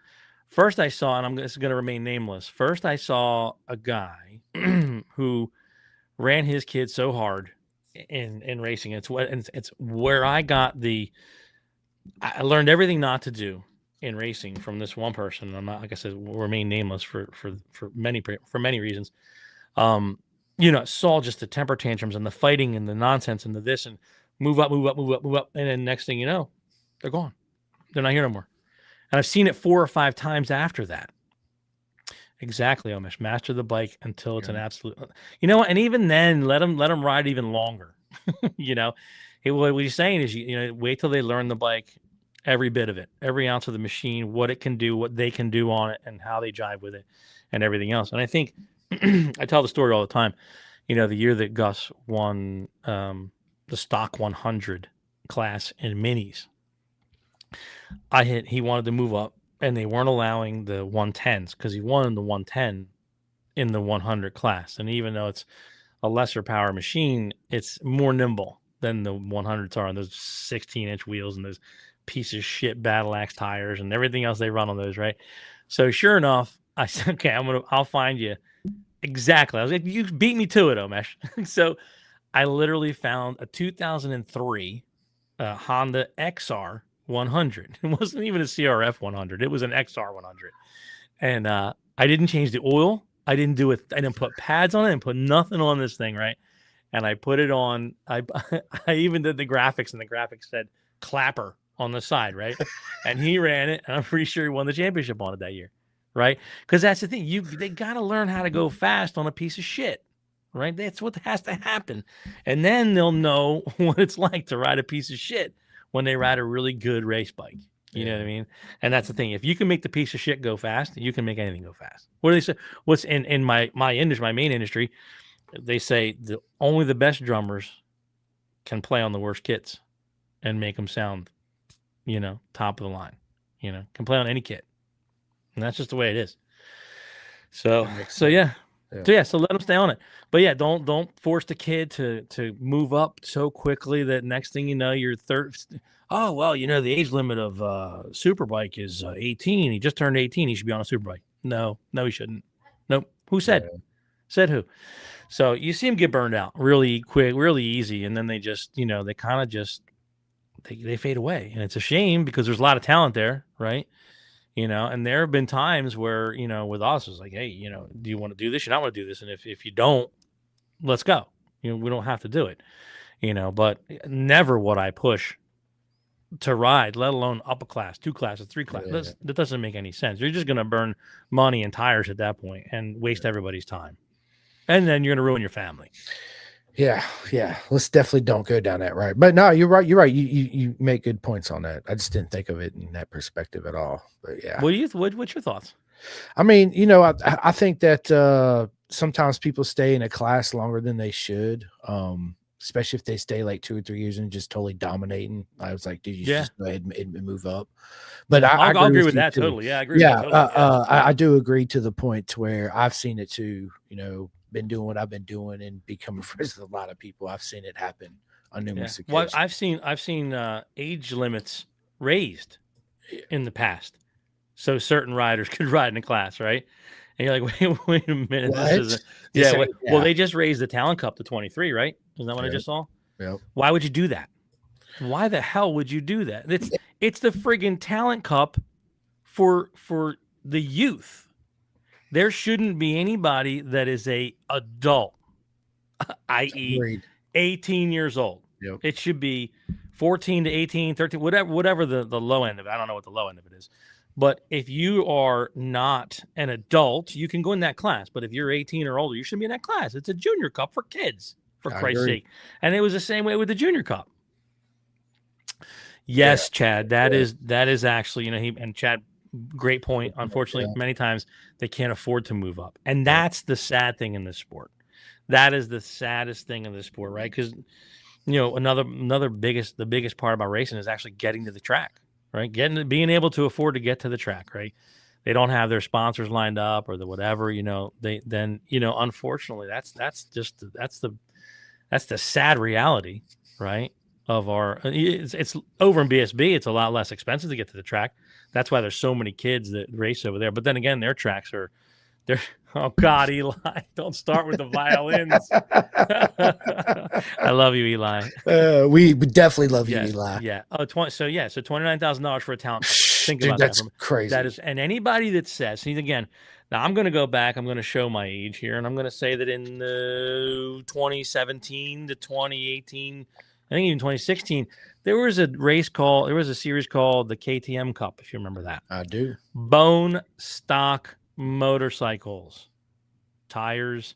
first I saw, and this is going to remain nameless. First I saw a guy who ran his kid so hard in racing. It's where I got I learned everything not to do in racing from this one person. I'm not, like I said, will remain nameless for many reasons. Saw just the temper tantrums and the fighting and the nonsense and the this and move up. And then next thing you know, they're gone. They're not here no more. And I've seen it 4 or 5 times after that. Exactly, Omish. Master the bike until it's an absolute. And even then, let them ride even longer. What he's saying is, wait till they learn the bike every bit of it, every ounce of the machine, what it can do, what they can do on it, and how they jive with it, and everything else. And I think I tell the story all the time. The year that Gus won the stock 100 class in minis, he wanted to move up, and they weren't allowing the 110s because he won the 110 in the 100 class. And even though it's a lesser power machine, it's more nimble than the 100s are on those 16-inch wheels and those piece of shit battle axe tires and everything else they run on those, right? So sure enough, I said, okay, I'll find you. Exactly. I was like, you beat me to it, Omesh. So I literally found a 2003 Honda XR 100. It wasn't even a CRF 100. It was an XR 100. And I didn't change the oil. I didn't do it. I didn't put pads on it and put nothing on this thing, right? And I put it on. I even did the graphics, and the graphics said Clapper on the side, right? And he ran it, and I'm pretty sure he won the championship on it that year, right? Because that's the thing. They got to learn how to go fast on a piece of shit, right? That's what has to happen. And then they'll know what it's like to ride a piece of shit when they ride a really good race bike. You know what I mean? And that's the thing. If you can make the piece of shit go fast, you can make anything go fast. What do they say? What's in my industry, my main industry, they say only the best drummers can play on the worst kits and make them sound, top of the line. Can play on any kit. And that's just the way it is. So yeah. So let them stay on it. But yeah, don't force the kid to move up so quickly that next thing you know, you're third. Oh, well, the age limit of Superbike is 18. He just turned 18. He should be on a Superbike. No, he shouldn't. Nope. Who said? Yeah. Said who? So you see him get burned out really quick, really easy. And then they just, they kind of just, they fade away. And it's a shame because there's a lot of talent there, right? And there have been times where, with us, it's like, hey, do you want to do this? You don't want to do this. And if you don't, let's go. We don't have to do it, but never would I push to ride, let alone up a class, 2 classes, 3 classes. Yeah. That doesn't make any sense. You're just going to burn money and tires at that point and waste everybody's time. And then you're going to ruin your family. Yeah. Let's definitely don't go down that right. But no, you're right. You make good points on that. I just didn't think of it in that perspective at all. But yeah. What's your thoughts? I mean, I think that sometimes people stay in a class longer than they should. Especially if they stay like 2 or 3 years and just totally dominating. I was like, dude, you just go ahead and move up. But I'll agree with that totally. Yeah, I agree with that totally. I do agree to the point to where I've seen it too, been doing what I've been doing and becoming friends with a lot of people. I've seen it happen on numerous occasions. Well, I've seen age limits raised in the past. So certain riders could ride in a class, right? And you're like, wait a minute. What? Well, they just raised the Talent Cup to 23, right? Isn't that what I just saw? Yep. Why would you do that? Why the hell would you do that? It's the friggin' Talent Cup for the youth. There shouldn't be anybody that is a adult, i.e. 18 years old. Yep. It should be 14 to 18, 13, whatever the low end of it. I don't know what the low end of it is. But if you are not an adult, you can go in that class. But if you're 18 or older, you shouldn't be in that class. It's a junior cup for kids, for Christ's sake. And it was the same way with the junior cup. Yes, Chad, that is actually, and Chad, great point. Unfortunately, many times they can't afford to move up. And that's the sad thing in this sport. That is the saddest thing in this sport, right? Because, the biggest part about racing is actually getting to the track. Right, being able to afford to get to the track, right? They don't have their sponsors lined up or the whatever, unfortunately, that's the sad reality, right? Of our, it's over in BSB. It's a lot less expensive to get to the track. That's why there's so many kids that race over there. But then again, their tracks they're oh God, Eli, don't start with the violins. I love you, Eli. We definitely love you, Eli. Yeah. Oh, so $29,000 for a talent. Think about that's crazy. That is, and anybody that says, see, again, now I'm going to go back. I'm going to show my age here, and I'm going to say that in 2017 to 2018, I think even 2016, there was a series called the KTM Cup, if you remember that. I do. Bone stock motorcycles, tires,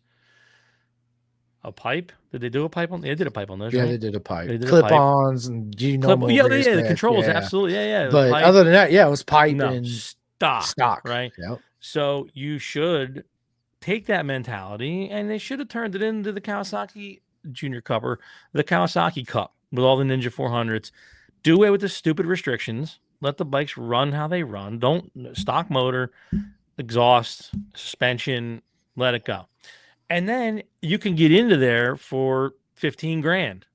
A pipe? Did they do a pipe on? They did a pipe on those, Yeah, right? they did a pipe. They did a pipe. Clip-ons and normal Yeah, rear the set. controls, Yeah. absolutely. Yeah. But Pipe. other than that, yeah, it was pipe No, and stock. Right. Yep. So you should take that mentality, and they should have turned it into the Kawasaki Junior Cup or the Kawasaki Cup with all the Ninja 400s. Do away with the stupid restrictions. Let the bikes run how they run. Don't stock motor, exhaust, suspension, let it go. And then you can get into there for 15 grand,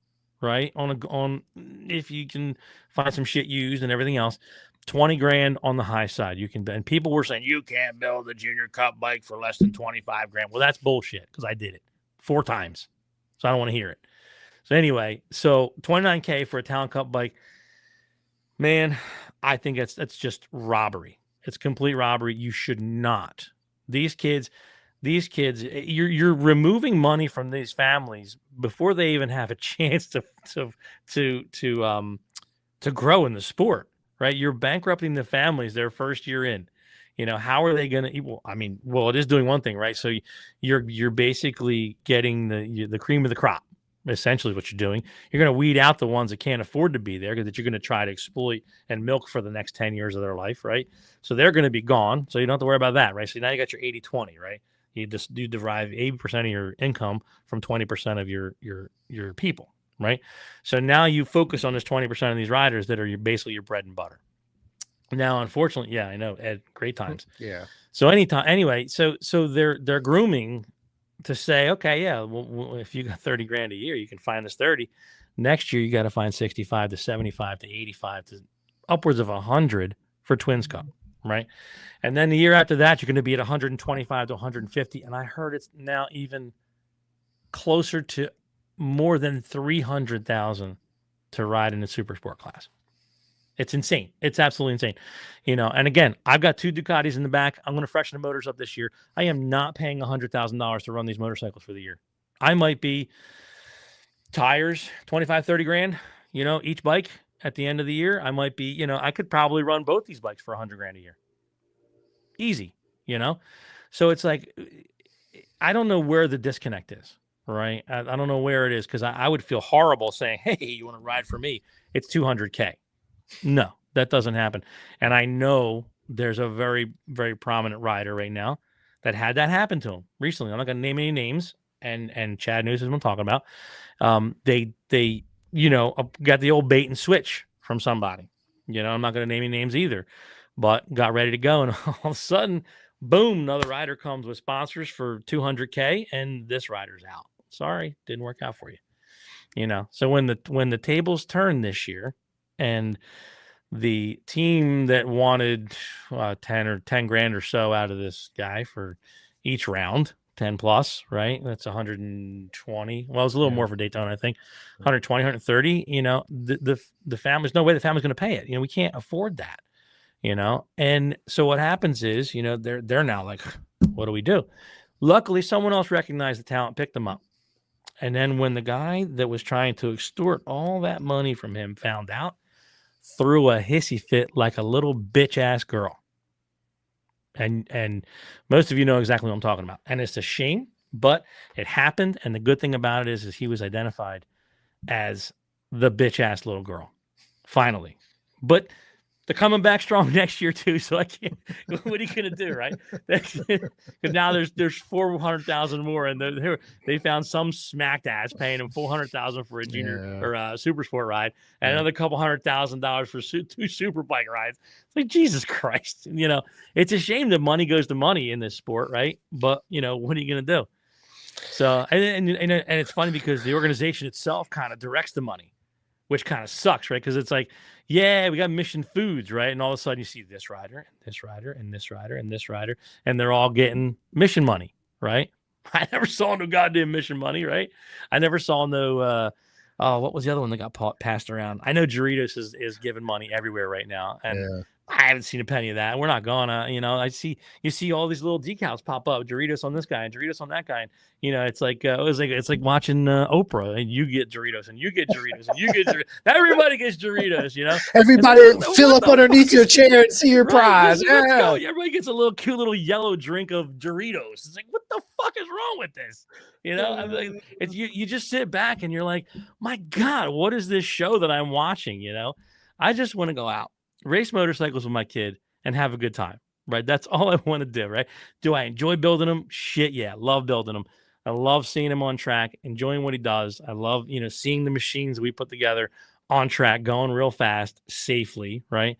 right? On if you can find some shit used and everything else, 20 grand on the high side. You can, and people were saying you can't build a Junior Cup bike for less than 25 grand. Well, that's bullshit because I did it 4 times. So I don't want to hear it. So anyway, so 29K for a Talon Cup bike, man, I think that's just robbery. It's complete robbery. You should not. These kids, you're removing money from these families before they even have a chance to grow in the sport, right? You're bankrupting the families their first year in. How are they going to? Well, it is doing one thing, right? So you're basically getting the cream of the crop. Essentially, what you're doing, you're going to weed out the ones that can't afford to be there, that you're going to try to exploit and milk for the next 10 years of their life, right? So they're going to be gone. So you don't have to worry about that, right? So now you got your 80-20, right? You derive 80% of your income from 20% of your people, right? So now you focus on this 20% of these riders that are basically your bread and butter. Now, unfortunately, yeah, I know, Ed, great times. Yeah. So anyway, so they're grooming to say, okay, yeah, well, if you got 30 grand a year, you can find this 30. Next year, you got to find 65 to 75 to 85 to upwards of 100 for Twins Cup, right? And then the year after that, you're going to be at 125 to 150. And I heard it's now even closer to more than 300,000 to ride in the super sport class. It's insane. It's absolutely insane. And again, I've got 2 Ducatis in the back. I'm going to freshen the motors up this year. I am not paying $100,000 to run these motorcycles for the year. I might be tires, 25, 30 grand, each bike at the end of the year. I might be, I could probably run both these bikes for 100 grand a year. Easy, So it's like, I don't know where the disconnect is, right? I don't know where it is, because I would feel horrible saying, hey, you want to ride for me? It's $200K. No, that doesn't happen. And I know there's a very, very prominent rider right now that had that happen to him recently. I'm not going to name any names, and Chad knows what I'm talking about. They got the old bait and switch from somebody. I'm not going to name any names either, but got ready to go, and all of a sudden, boom, another rider comes with sponsors for $200K, and this rider's out. Sorry, didn't work out for you. So when the tables turn this year, and the team that wanted 10 grand or so out of this guy for each round, 10 plus, right? That's 120. Well, it was a little more for Daytona, I think. 120, 130. The family's no way the family's going to pay it. We can't afford that. And so what happens is, they're now like, what do we do? Luckily, someone else recognized the talent, picked them up. And then when the guy that was trying to extort all that money from him found out, threw a hissy fit like a little bitch ass girl. And most of you know exactly what I'm talking about. And it's a shame, but it happened. And the good thing about it is he was identified as the bitch ass little girl. Finally. But they're coming back strong next year too, so I can't. What are you gonna do, right? Because now there's 400,000 more, and they found some smacked ass paying him 400,000 for a junior or a super sport ride, and another couple $100,000 for 2 super bike rides. It's like, Jesus Christ, it's a shame that money goes to money in this sport, right? But what are you gonna do? So and it's funny because the organization itself kind of directs the money, which kind of sucks, right? Because it's like, yeah, we got Mission Foods, right? And all of a sudden you see this rider, and this rider, and this rider, and this rider, and they're all getting mission money, right? I never saw no goddamn mission money, right? I never saw no, what was the other one that got passed around? I know Doritos is giving money everywhere right now. I haven't seen a penny of that. We're not gonna, you see all these little decals pop up, Doritos on this guy and Doritos on that guy. And, it's like it's like watching Oprah, and you get Doritos and you get Doritos and you get Doritos. Everybody gets Doritos, Everybody like, fill up underneath your chair and see your prize. Let's go. Everybody gets a little cute little yellow drink of Doritos. It's like, what the fuck is wrong with this? I'm like, you just sit back and you're like, my God, what is this show that I'm watching? I just want to go out, race motorcycles with my kid, and have a good time, right? That's all I want to do, right? Do I enjoy building them? Shit, yeah. Love building them. I love seeing him on track, enjoying what he does. I love, seeing the machines we put together on track, going real fast, safely, right?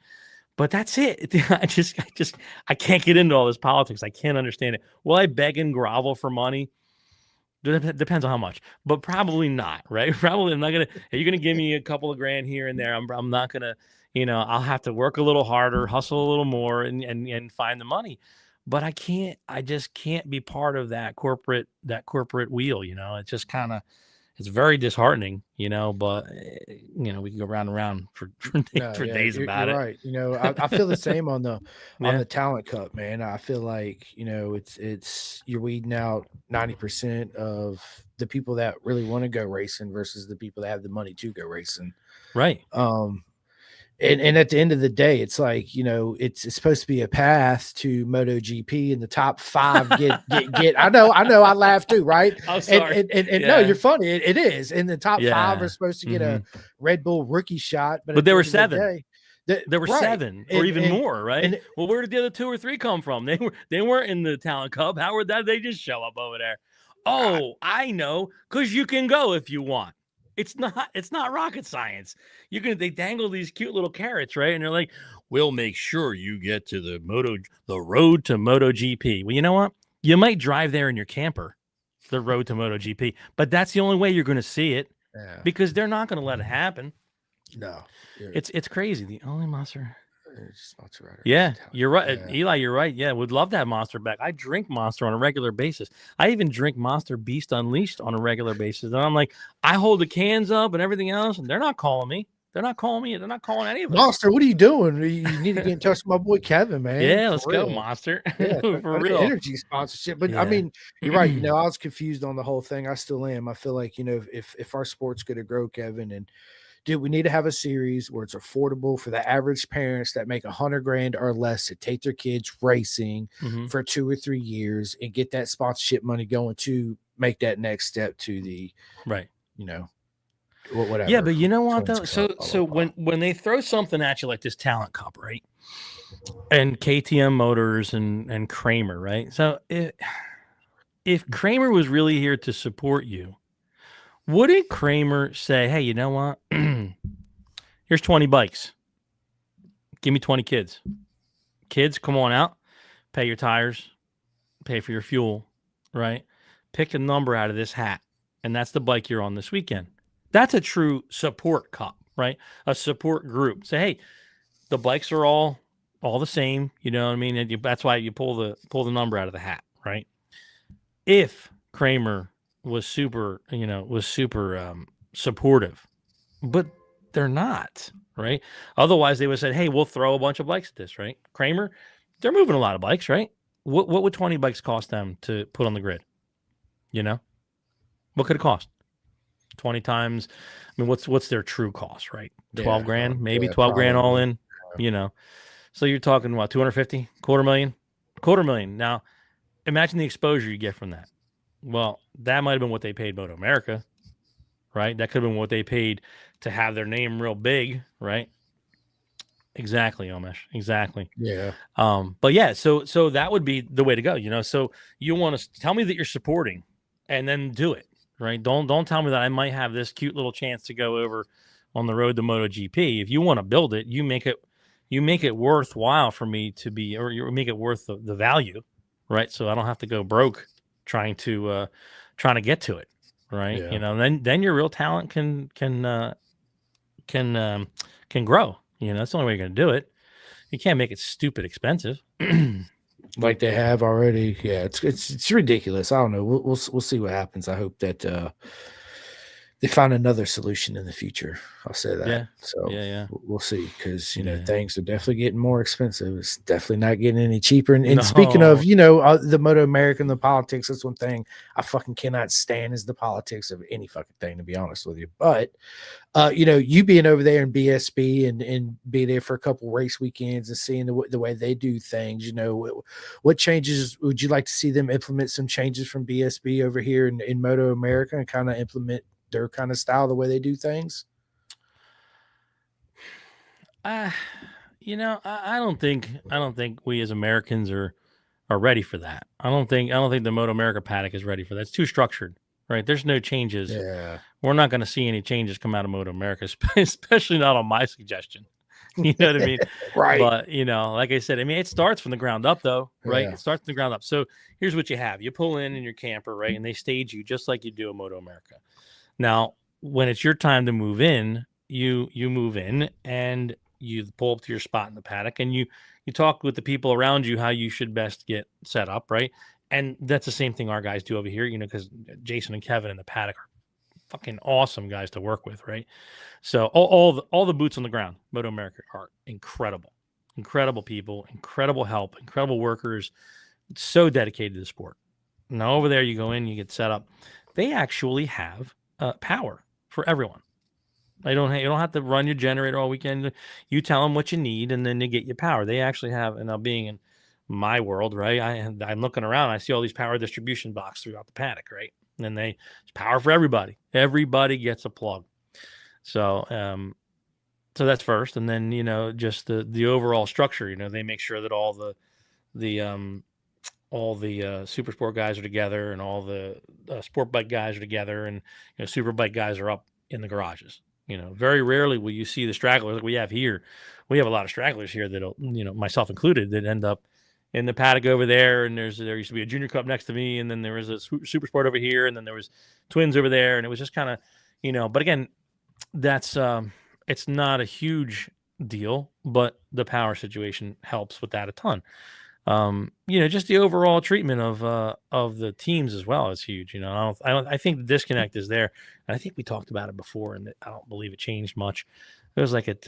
But that's it. I can't get into all this politics. I can't understand it. Will I beg and grovel for money? Depends on how much, but probably not, right? Probably I'm not gonna. You're gonna give me a couple of grand here and there. I'm not gonna. I'll have to work a little harder, hustle a little more, and find the money. But I just can't be part of that corporate wheel. It's just kind of, it's very disheartening. But we can go round and round for days about it. Right. I feel the same on the on the Talent Cup, man. I feel like it's you're weeding out 90% of the people that really want to go racing versus the people that have the money to go racing. Right. And at the end of the day, it's like, it's supposed to be a path to MotoGP, and the top 5 get. I know, I laugh too, right? I'm sorry. And no, you're funny. It is. And the top 5 are supposed to get a Red Bull rookie shot, but there were 7. There were right. 7 or even more, right? Well, where did the other 2 or 3 come from? They weren't in the Talent Cup. How would they just show up over there? Oh, I know, because you can go if you want. It's not rocket science. They dangle these cute little carrots, right? And they're like, we'll make sure you get to the road to MotoGP. Well, you know what? You might drive there in your camper, the road to MotoGP, but that's the only way you're going to see it, because they're not going to let it happen. No, it's crazy. The only monster. Right. Yeah, you're right. Yeah. Eli, you're right. Yeah, would love that Monster back. I drink Monster on a regular basis. I even drink Monster Beast Unleashed on a regular basis. And I'm like, I hold the cans up and everything else, and they're not calling me. They're not calling me. They're not calling any of us. Monster, what are you doing? You need to get in touch with my boy Kevin, man. Yeah, let's go, Monster. Yeah, for real. Energy sponsorship. But I mean, you're right. I was confused on the whole thing. I still am. I feel like, if our sport's going to grow, Kevin, and dude, we need to have a series where it's affordable for the average parents that make $100,000 or less to take their kids racing for 2 or 3 years and get that sponsorship money going to make that next step to the right. Whatever. Yeah, but you know what though? So when they throw something at you like this Talent Cup, right? And KTM Motors and Kramer, right? So if Kramer was really here to support you, wouldn't Kramer say, hey, you know what? Here's 20 bikes. Give me 20 kids. Kids, come on out. Pay your tires. Pay for your fuel, right? Pick a number out of this hat, and that's the bike you're on this weekend. That's a true support cup, right? A support group. Say, hey, the bikes are all the same. You know what I mean? And that's why you pull the number out of the hat, right? If Kramer was super supportive, but they're not, right? Otherwise, they would have said, hey, we'll throw a bunch of bikes at this, right? Kramer, they're moving a lot of bikes, right? What would 20 bikes cost them to put on the grid? What could it cost? 20 times. I mean, what's their true cost, right? 12 grand, maybe 12 grand all in, So you're talking what, 250, $250,000? Now, imagine the exposure you get from that. Well, that might have been what they paid Moto America, right? That could have been what they paid to have their name real big, right? Exactly, Omesh. Exactly. Yeah. But yeah, so that would be the way to go, So you want to tell me that you're supporting and then do it, right? Don't tell me that I might have this cute little chance to go over on the road to MotoGP. If you want to build it, you make it worthwhile for me to be, or you make it worth the value, right? So I don't have to go broke trying to get to it, right? Yeah. Then your real talent can grow. That's the only way you're going to do it. You can't make it stupid expensive, like they have already. Yeah, it's ridiculous. I don't know. We'll see what happens. I hope that they find another solution in the future. I'll say that. Yeah. So Yeah. we'll see, because things are definitely getting more expensive. It's definitely not getting any cheaper. And speaking of the Moto America and the politics, that's one thing I fucking cannot stand, is the politics of any fucking thing, to be honest with you. But you being over there in BSB and being there for a couple race weekends and seeing the way they do things, what changes would you like to see them implement? Some changes from BSB over here in Moto America, and kind of implement their kind of style, the way they do things? I don't think we as Americans are ready for that. I don't think the Moto America paddock is ready for that. It's too structured, right? There's no changes. Yeah. We're not going to see any changes come out of Moto America, especially not on my suggestion. You know what I mean? Right. But, like I said, it starts from the ground up, though, right? Yeah. It starts from the ground up. So here's what you have. You pull in your camper, right? And they stage you just like you do in Moto America. Now, when it's your time to move in, you move in and you pull up to your spot in the paddock, and you talk with the people around you how you should best get set up, right? And that's the same thing our guys do over here, because Jason and Kevin in the paddock are fucking awesome guys to work with, right? So all the boots on the ground, Moto America, are incredible people, incredible help, incredible workers, so dedicated to the sport. Now over there, you go in, you get set up. They actually have power for everyone. You don't have to run your generator all weekend. You tell them what you need, and then they get you power. They actually have, and now being in my world, right? I'm looking around, I see all these power distribution boxes throughout the paddock, right? And it's power for everybody. Everybody gets a plug. So, so that's first, and then just the overall structure. They make sure that all the super sport guys are together, and all the sport bike guys are together, and super bike guys are up in the garages. Very rarely will you see the stragglers like we have here. We have a lot of stragglers here that'll, myself included, that end up in the paddock over there. And there used to be a junior cup next to me, and then there was a super sport over here, and then there was twins over there, and it was just kind of, but again, that's it's not a huge deal, but the power situation helps with that a ton. Just the overall treatment of the teams as well is huge. I think the disconnect is there. And I think we talked about it before, and I don't believe it changed much. It was like at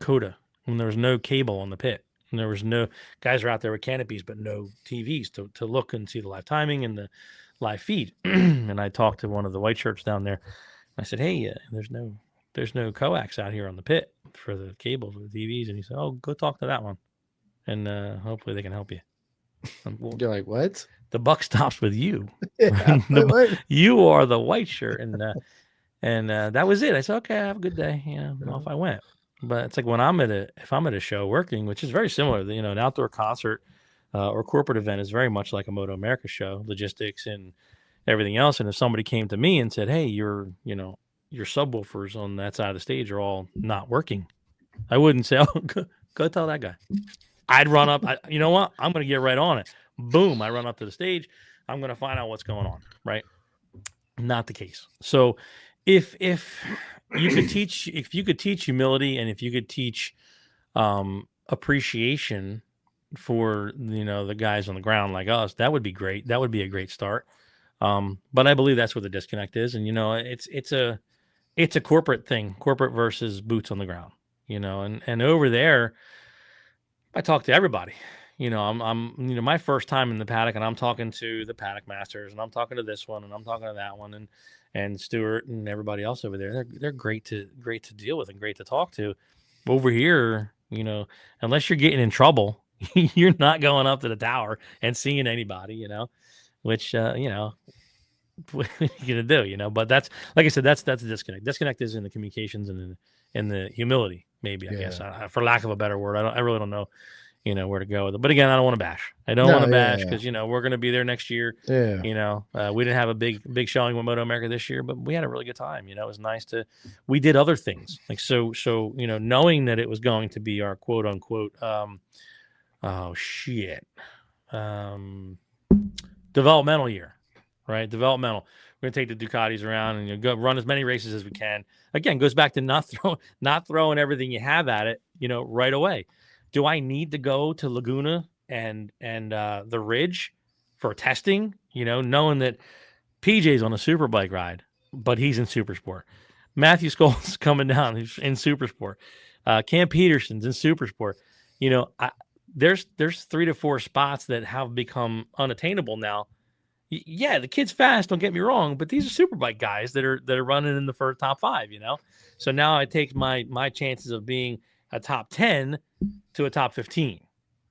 Coda, when there was no cable on the pit, and there was no guys are out there with canopies, but no TVs to look and see the live timing and the live feed. And I talked to one of the white shirts down there. I said, "Hey, there's no coax out here on the pit for the cable for the TVs." And he said, "Oh, go talk to that one, and hopefully they can help you." You're like, what? The buck stops with you. Yeah, you are the white shirt, and that was it. I said, "Okay, have a good day." Off I went. But it's like when if I'm at a show working, which is very similar, an outdoor concert or corporate event is very much like a Moto America show, logistics and everything else. And if somebody came to me and said, "Hey, your subwoofers on that side of the stage are all not working," I wouldn't say, "Oh, go tell that guy." I'd run up. You know what? I'm going to get right on it. Boom! I run up to the stage. I'm going to find out what's going on. Right? Not the case. So, if you could teach humility, and if you could teach appreciation for the guys on the ground like us, that would be great. That would be a great start. But I believe that's where the disconnect is, and it's a corporate thing, corporate versus boots on the ground. And over there, I talk to everybody. I'm my first time in the paddock, and I'm talking to the paddock masters, and I'm talking to this one, and I'm talking to that one, and Stuart and everybody else over there. They're great to deal with and great to talk to. Over here, unless you're getting in trouble, you're not going up to the tower and seeing anybody. Which what are you gonna do? But that's, like I said, that's the disconnect. Disconnect is in the communications and in the humility, maybe. I guess, for lack of a better word. I really don't know. Where to go with it. But again, I don't want to bash. I don't want to bash because, we're going to be there next year. Yeah. We didn't have a big showing with Moto America this year, but we had a really good time. It was nice we did other things. Like, so, knowing that it was going to be our quote unquote, developmental year, right? Developmental. We're going to take the Ducatis around and go run as many races as we can. Again, goes back to not throwing everything you have at it, right away. Do I need to go to Laguna and the Ridge for testing? Knowing that PJ's on a super bike ride, but he's in super sport. Matthew Skoll's coming down, he's in super sport. Cam Peterson's in super sport. You know, there's 3 to 4 spots that have become unattainable now. Yeah, the kid's fast, don't get me wrong, but these are super bike guys that are running in the first top 5, you know. So now I take my chances of being a top 10 to a top 15,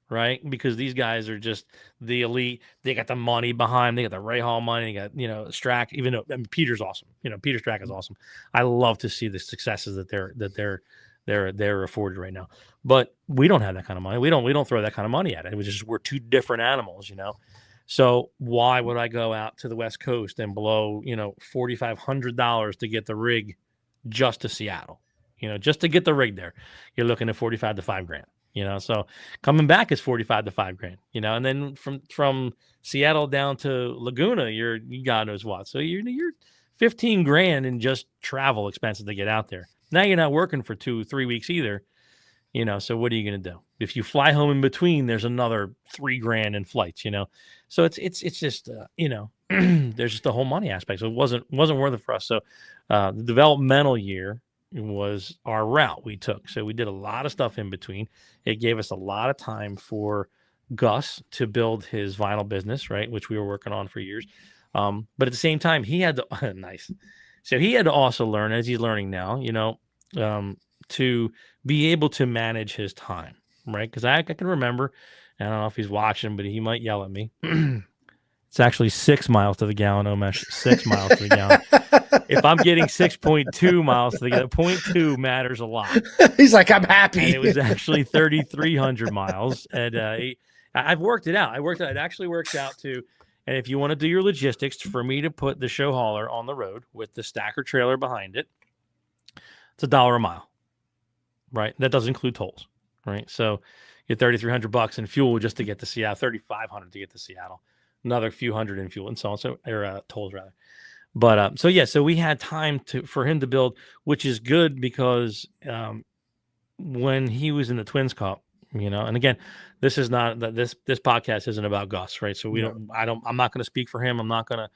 right? Because these guys are just the elite. They got the money behind them. They got the Ray Hall money. They got, you know, Strack. Even though Peter's awesome, you know, Peter Strack is awesome. I love to see the successes that they're afforded right now. But we don't have that kind of money. We don't throw that kind of money at it. It was just we're two different animals, you know. So why would I go out to the West Coast and blow, you know, $4,500 to get the rig just to Seattle? You know, just to get the rig there, you're looking at $45,000 to $5,000. You know, so coming back is $45,000 to $5,000. You know, and then from Seattle down to Laguna, you God knows what. So you're $15,000 in just travel expenses to get out there. Now you're not working for 2-3 weeks either. You know, so what are you going to do? If you fly home in between, there's another $3,000 in flights. You know, so it's just you know, there's just the whole money aspect. So it wasn't worth it for us. So the developmental year was our route we took. So we did a lot of stuff in between. It gave us a lot of time for Gus to build his vinyl business, right, which we were working on for years. But at the same time, he had to nice. So he had to also learn, as he's learning now, you know, to be able to manage his time, right? Because I can remember, I don't know if he's watching, but he might yell at me. It's actually 6 miles to the gallon, Omesh. 6 miles to the gallon. If I'm getting 6.2 miles to the gallon, 0.2 matters a lot. He's like, I'm happy. And it was actually 3,300 miles. And I've worked it out. It actually works out to, and if you want to do your logistics, for me to put the show hauler on the road with the stacker trailer behind it, it's $1 a mile, right? That doesn't include tolls, right? So you get $3,300 in fuel just to get to Seattle, $3,500 to get to Seattle, another few hundred in fuel and so on, or tolls rather. But so we had time for him to build, which is good because when he was in the Twins Cup, you know, and again, this is not that this podcast isn't about Gus, right? So I'm not going to speak for him. I'm not going to,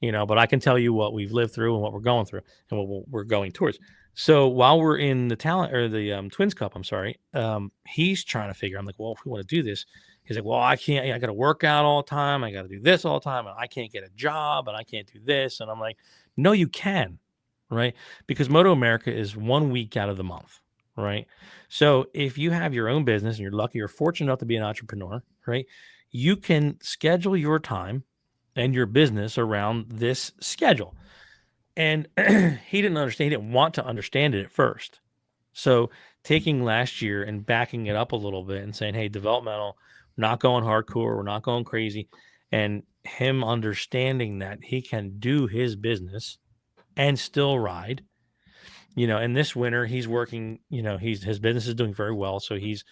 you know, but I can tell you what we've lived through and what we're going through and what we're going towards. So while we're in the Twins Cup, he's trying to figure. I'm like, well, if we want to do this, he's like, well, I can't. I got to work out all the time. I got to do this all the time, and I can't get a job, and I can't do this. And I'm like, no, you can, right? Because Moto America is 1 week out of the month, right? So if you have your own business and you're lucky, you're fortunate enough to be an entrepreneur, right? You can schedule your time and your business around this schedule. And he didn't understand. He didn't want to understand it at first. So taking last year and backing it up a little bit and saying, hey, developmental, we're not going hardcore, we're not going crazy. And him understanding that he can do his business and still ride. You know, and this winter he's working, you know, his business is doing very well. So he's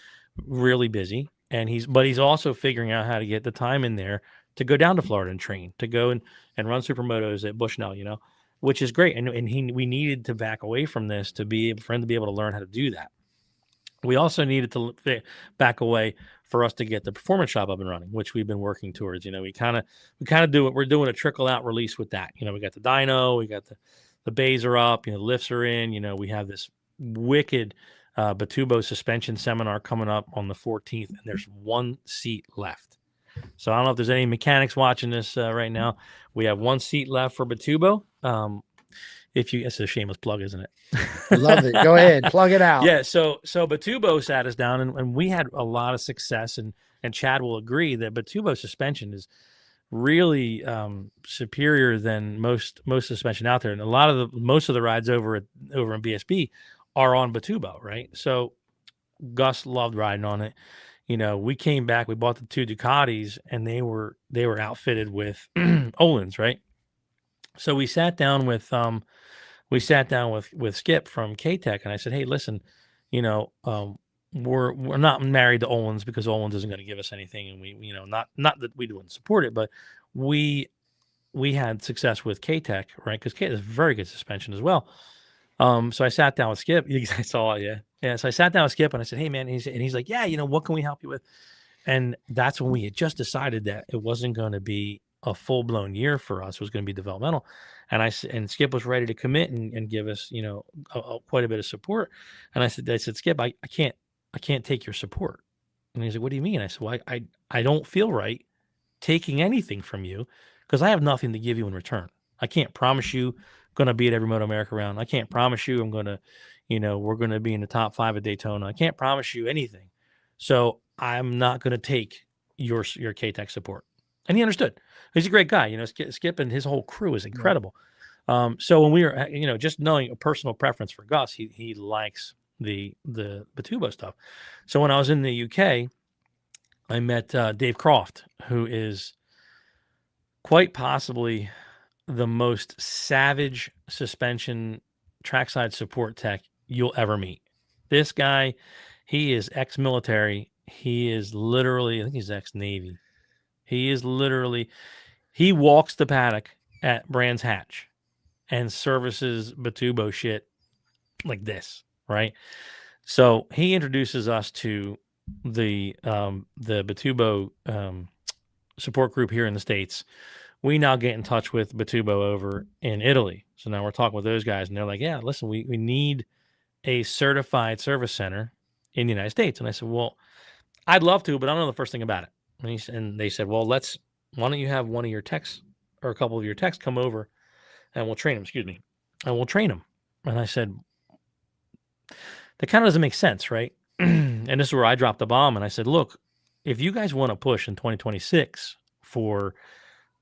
really busy. And but he's also figuring out how to get the time in there to go down to Florida and train, to go and run supermotos at Bushnell, you know, which is great. And we needed to back away from this for him to be able to learn how to do that. We also needed to back away for us to get the performance shop up and running, which we've been working towards. You know, we kind of do it. We're doing a trickle out release with that. You know, we got the dyno, we got the bays are up, you know, the lifts are in. You know, we have this wicked Batubo suspension seminar coming up on the 14th, and there's 1 seat left. So I don't know if there's any mechanics watching this right now. We have 1 seat left for Batubo. It's a shameless plug, isn't it? Love it. Go ahead, plug it out. Yeah. So Batubo sat us down, and we had a lot of success, and Chad will agree that Batubo suspension is really superior than most suspension out there. And most of the rides over in BSB are on Batubo, right? So Gus loved riding on it. You know, we came back, we bought the 2 Ducatis, and they were outfitted with Öhlins, right? So we sat down with Skip from K-Tech, and I said, hey, listen, you know, we're not married to Öhlins because Öhlins isn't going to give us anything, and we, you know, not that we wouldn't support it, but we had success with K-Tech, right? Because K-Tech is very good suspension as well. So I sat down with Skip. I saw it, yeah. So I sat down with Skip and I said, hey man, he's like, yeah, you know, what can we help you with? And that's when we had just decided that it wasn't going to be a full blown year for us. It was going to be developmental, and Skip was ready to commit and give us, you know, quite a bit of support. And I said, Skip, I can't take your support. And he's like, what do you mean? I said, well, I don't feel right taking anything from you because I have nothing to give you in return. I can't promise you going to be at every Moto America round. I can't promise you I'm going to, you know, we're going to be in the top 5 at Daytona. I can't promise you anything. So I'm not going to take your K-Tech support. And he understood. He's a great guy. You know, Skip and his whole crew is incredible. So when we were, you know, just knowing a personal preference for Gus, he likes the Batubo stuff. So when I was in the UK, I met Dave Croft, who is quite possibly the most savage suspension trackside support tech you'll ever meet. This guy, he is ex-military. He is literally, I think he's ex-Navy. He walks the paddock at Brands Hatch and services Batubo shit like this, right? So he introduces us to the Batubo support group here in the States. We now get in touch with Batubo over in Italy. So now we're talking with those guys, and they're like, yeah, listen, we need a certified service center in the United States. And I said, well, I'd love to, but I don't know the first thing about it. And they said, well, why don't you have one of your techs or a couple of your techs come over and we'll train them, and we'll train them. And I said, that kind of doesn't make sense, right? And this is where I dropped the bomb. And I said, look, if you guys want to push in 2026 for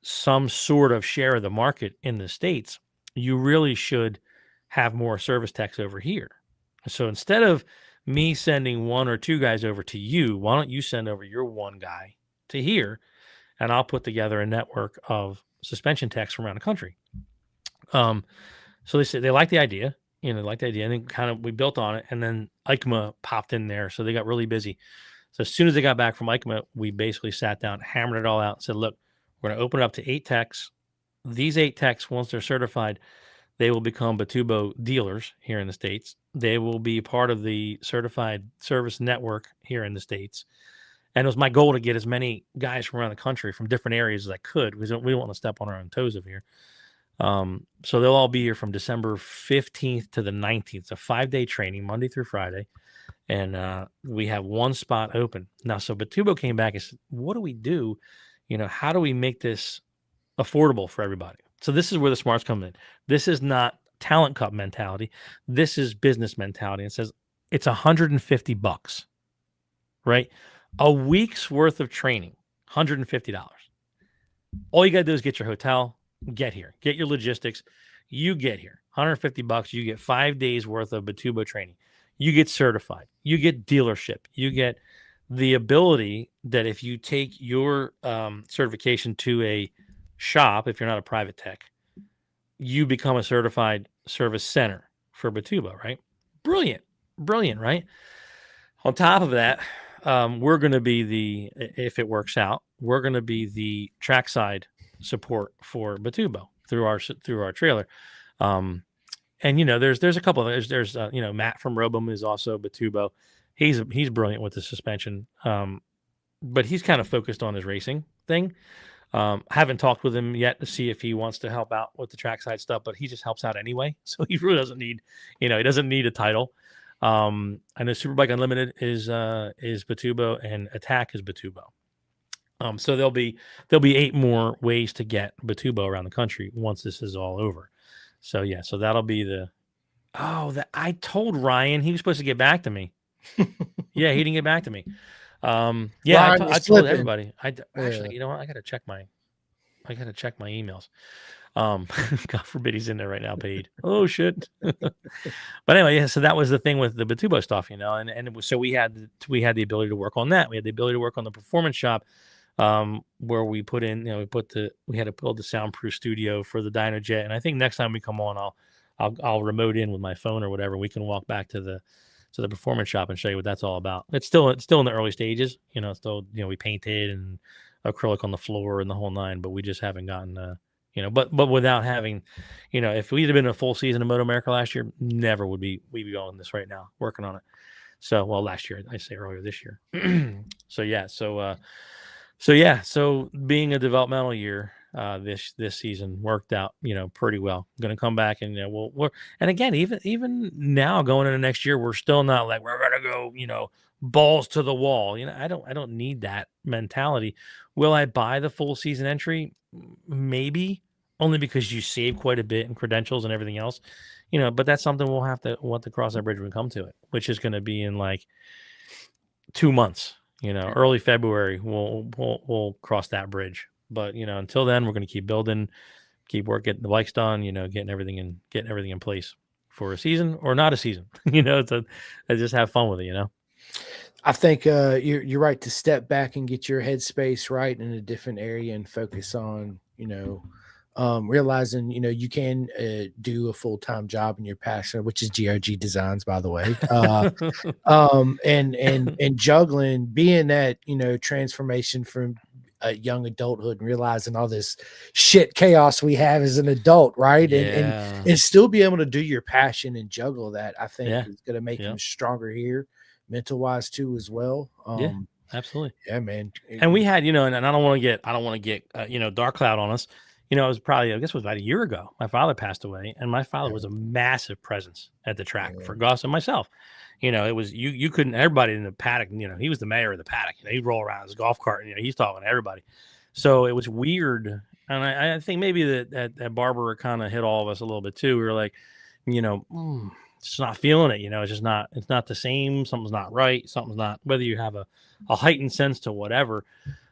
some sort of share of the market in the States, you really should have more service techs over here. So instead of me sending 1 or 2 guys over to you, why don't you send over your 1 guy to here, and I'll put together a network of suspension techs from around the country. So they said they liked the idea, and then kind of we built on it, and then EICMA popped in there, so they got really busy. So as soon as they got back from EICMA, we basically sat down, hammered it all out, and said, look, we're going to open it up to 8 techs. These 8 techs, once they're certified, they will become Batubo dealers here in the States. They will be part of the certified service network here in the States. And it was my goal to get as many guys from around the country from different areas as I could. We don't want to step on our own toes over here. So they'll all be here from December 15th to the 19th. It's a 5-day training, Monday through Friday. And we have 1 spot open. Now, so Batubo came back and said, what do we do? You know, how do we make this affordable for everybody? So this is where the smarts come in. This is not talent cup mentality. This is business mentality. It says it's $150, right? A week's worth of training, $150. All you got to do is get your hotel, get here, get your logistics. You get here, $150. You get 5 days worth of Batubo training. You get certified. You get dealership. You get the ability that if you take your certification to a shop, if you're not a private tech, you become a certified service center for Batubo, right? Brilliant, right? On top of that, we're going to be if it works out, we're going to be the trackside support for Batubo through our trailer. And you know, there's a couple of there's you know, Matt from Robum is also Batubo. He's brilliant with the suspension, but he's kind of focused on his racing thing. Haven't talked with him yet to see if he wants to help out with the trackside stuff, but he just helps out anyway. So he really doesn't need, he doesn't need a title. I know Superbike Unlimited is Batubo and Attack is Batubo. So there'll be 8 more ways to get Batubo around the country once this is all over. So yeah, so that'll be I told Ryan he was supposed to get back to me. Yeah, he didn't get back to me. Yeah, I told everybody. Actually, you know what? I gotta check my emails. God forbid he's in there right now, paid. Oh shit. But anyway, yeah. So that was the thing with the Batubo stuff, and it was, so we had the ability to work on that. We had the ability to work on the performance shop, where we put in, we had to build the soundproof studio for the Dynojet. And I think next time we come on, I'll remote in with my phone or whatever. We can walk back to the performance shop and show you what that's all about. It's still in the early stages, still, we painted and acrylic on the floor and the whole 9, but we just haven't gotten, but without having, if we'd have been a full season of Moto America last year, never would we'd be on this right now, working on it. So, well, last year, I say earlier this year. So being a developmental year, this season worked out, pretty well. Going to come back and and again, even now going into next year, we're still not like we're gonna go, balls to the wall. I don't need that mentality. Will I buy the full season entry? Maybe, only because you save quite a bit in credentials and everything else, but that's something we'll have to cross that bridge when we come to it, which is going to be in like 2 months. Early February, we'll cross that bridge. But until then, we're going to keep building, keep getting the bikes done. Getting everything in place for a season or not a season. I just have fun with it. I think you're right to step back and get your headspace right in a different area and focus on realizing you can do a full-time job in your passion, which is GRG Designs, by the way. And juggling, being that transformation from a young adulthood and realizing all this shit chaos we have as an adult, right? Yeah. And still be able to do your passion and juggle that, I think is going to make him Yep. stronger here, mental wise too, as well. Yeah, absolutely. Yeah, man. And we had, and I don't want to get dark cloud on us. It was probably, I guess it was about a year ago. My father passed away, and my father was a massive presence at the track for Gus and myself. It was you couldn't, everybody in the paddock, he was the mayor of the paddock. He'd roll around his golf cart, and he's talking to everybody. So it was weird. And I think maybe that Barbara kind of hit all of us a little bit too. We were like, just not feeling it. It's not the same. Something's not right. Something's not, whether you have a heightened sense to whatever.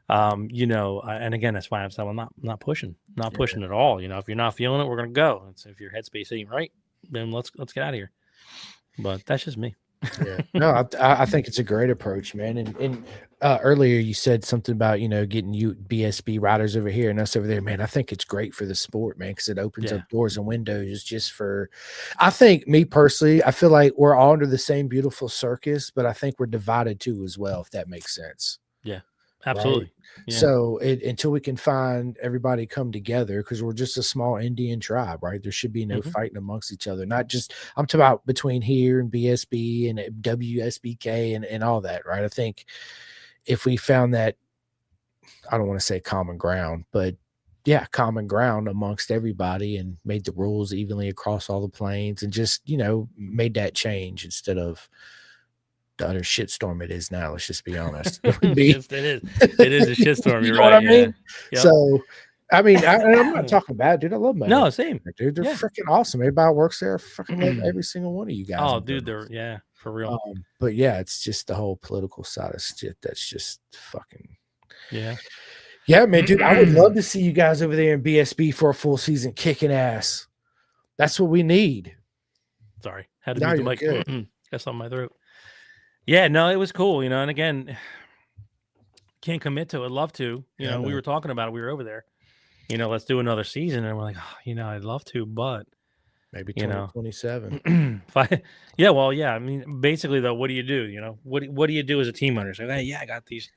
And again, that's why I'm saying I'm not pushing at all. If you're not feeling it, we're going to go. If your headspace ain't right, then let's get out of here. But that's just me. Yeah, no, I think it's a great approach, man. And earlier you said something about getting you BSB riders over here and us over there, man. I think it's great for the sport, man, because it opens up doors and windows. Just for, I think, me personally, I feel like we're all under the same beautiful circus, but I think we're divided too as well, if that makes sense. Yeah, absolutely. Right? Yeah. So until we can find everybody come together, because we're just a small Indian tribe, right? There should be no fighting amongst each other. Not just, I'm talking about between here and BSB and WSBK and all that, right? I think if we found that, I don't want to say common ground, but yeah, common ground amongst everybody and made the rules evenly across all the planes and just, made that change instead of the utter shitstorm it is now. Let's just be honest. It is. It is a shitstorm. You're you know right. What I mean? Yep. So, I mean, I'm not talking bad, dude. I love my no, same, dude. They're freaking awesome. Everybody works there. I freaking love every single one of you guys. Oh, dude, they're for real. But yeah, it's just the whole political side of shit that's just fucking yeah, man, dude. I would love to see you guys over there in BSB for a full season, kicking ass. That's what we need. Sorry, had to mute the mic. Got something in my throat. Yeah, no, it was cool, and again, can't commit to it. Love to, we were talking about it. We were over there, let's do another season. And we're like, I'd love to, but maybe 2027. Yeah. I mean, basically though, what do you do? What do you do as a team owner? So, hey, I got these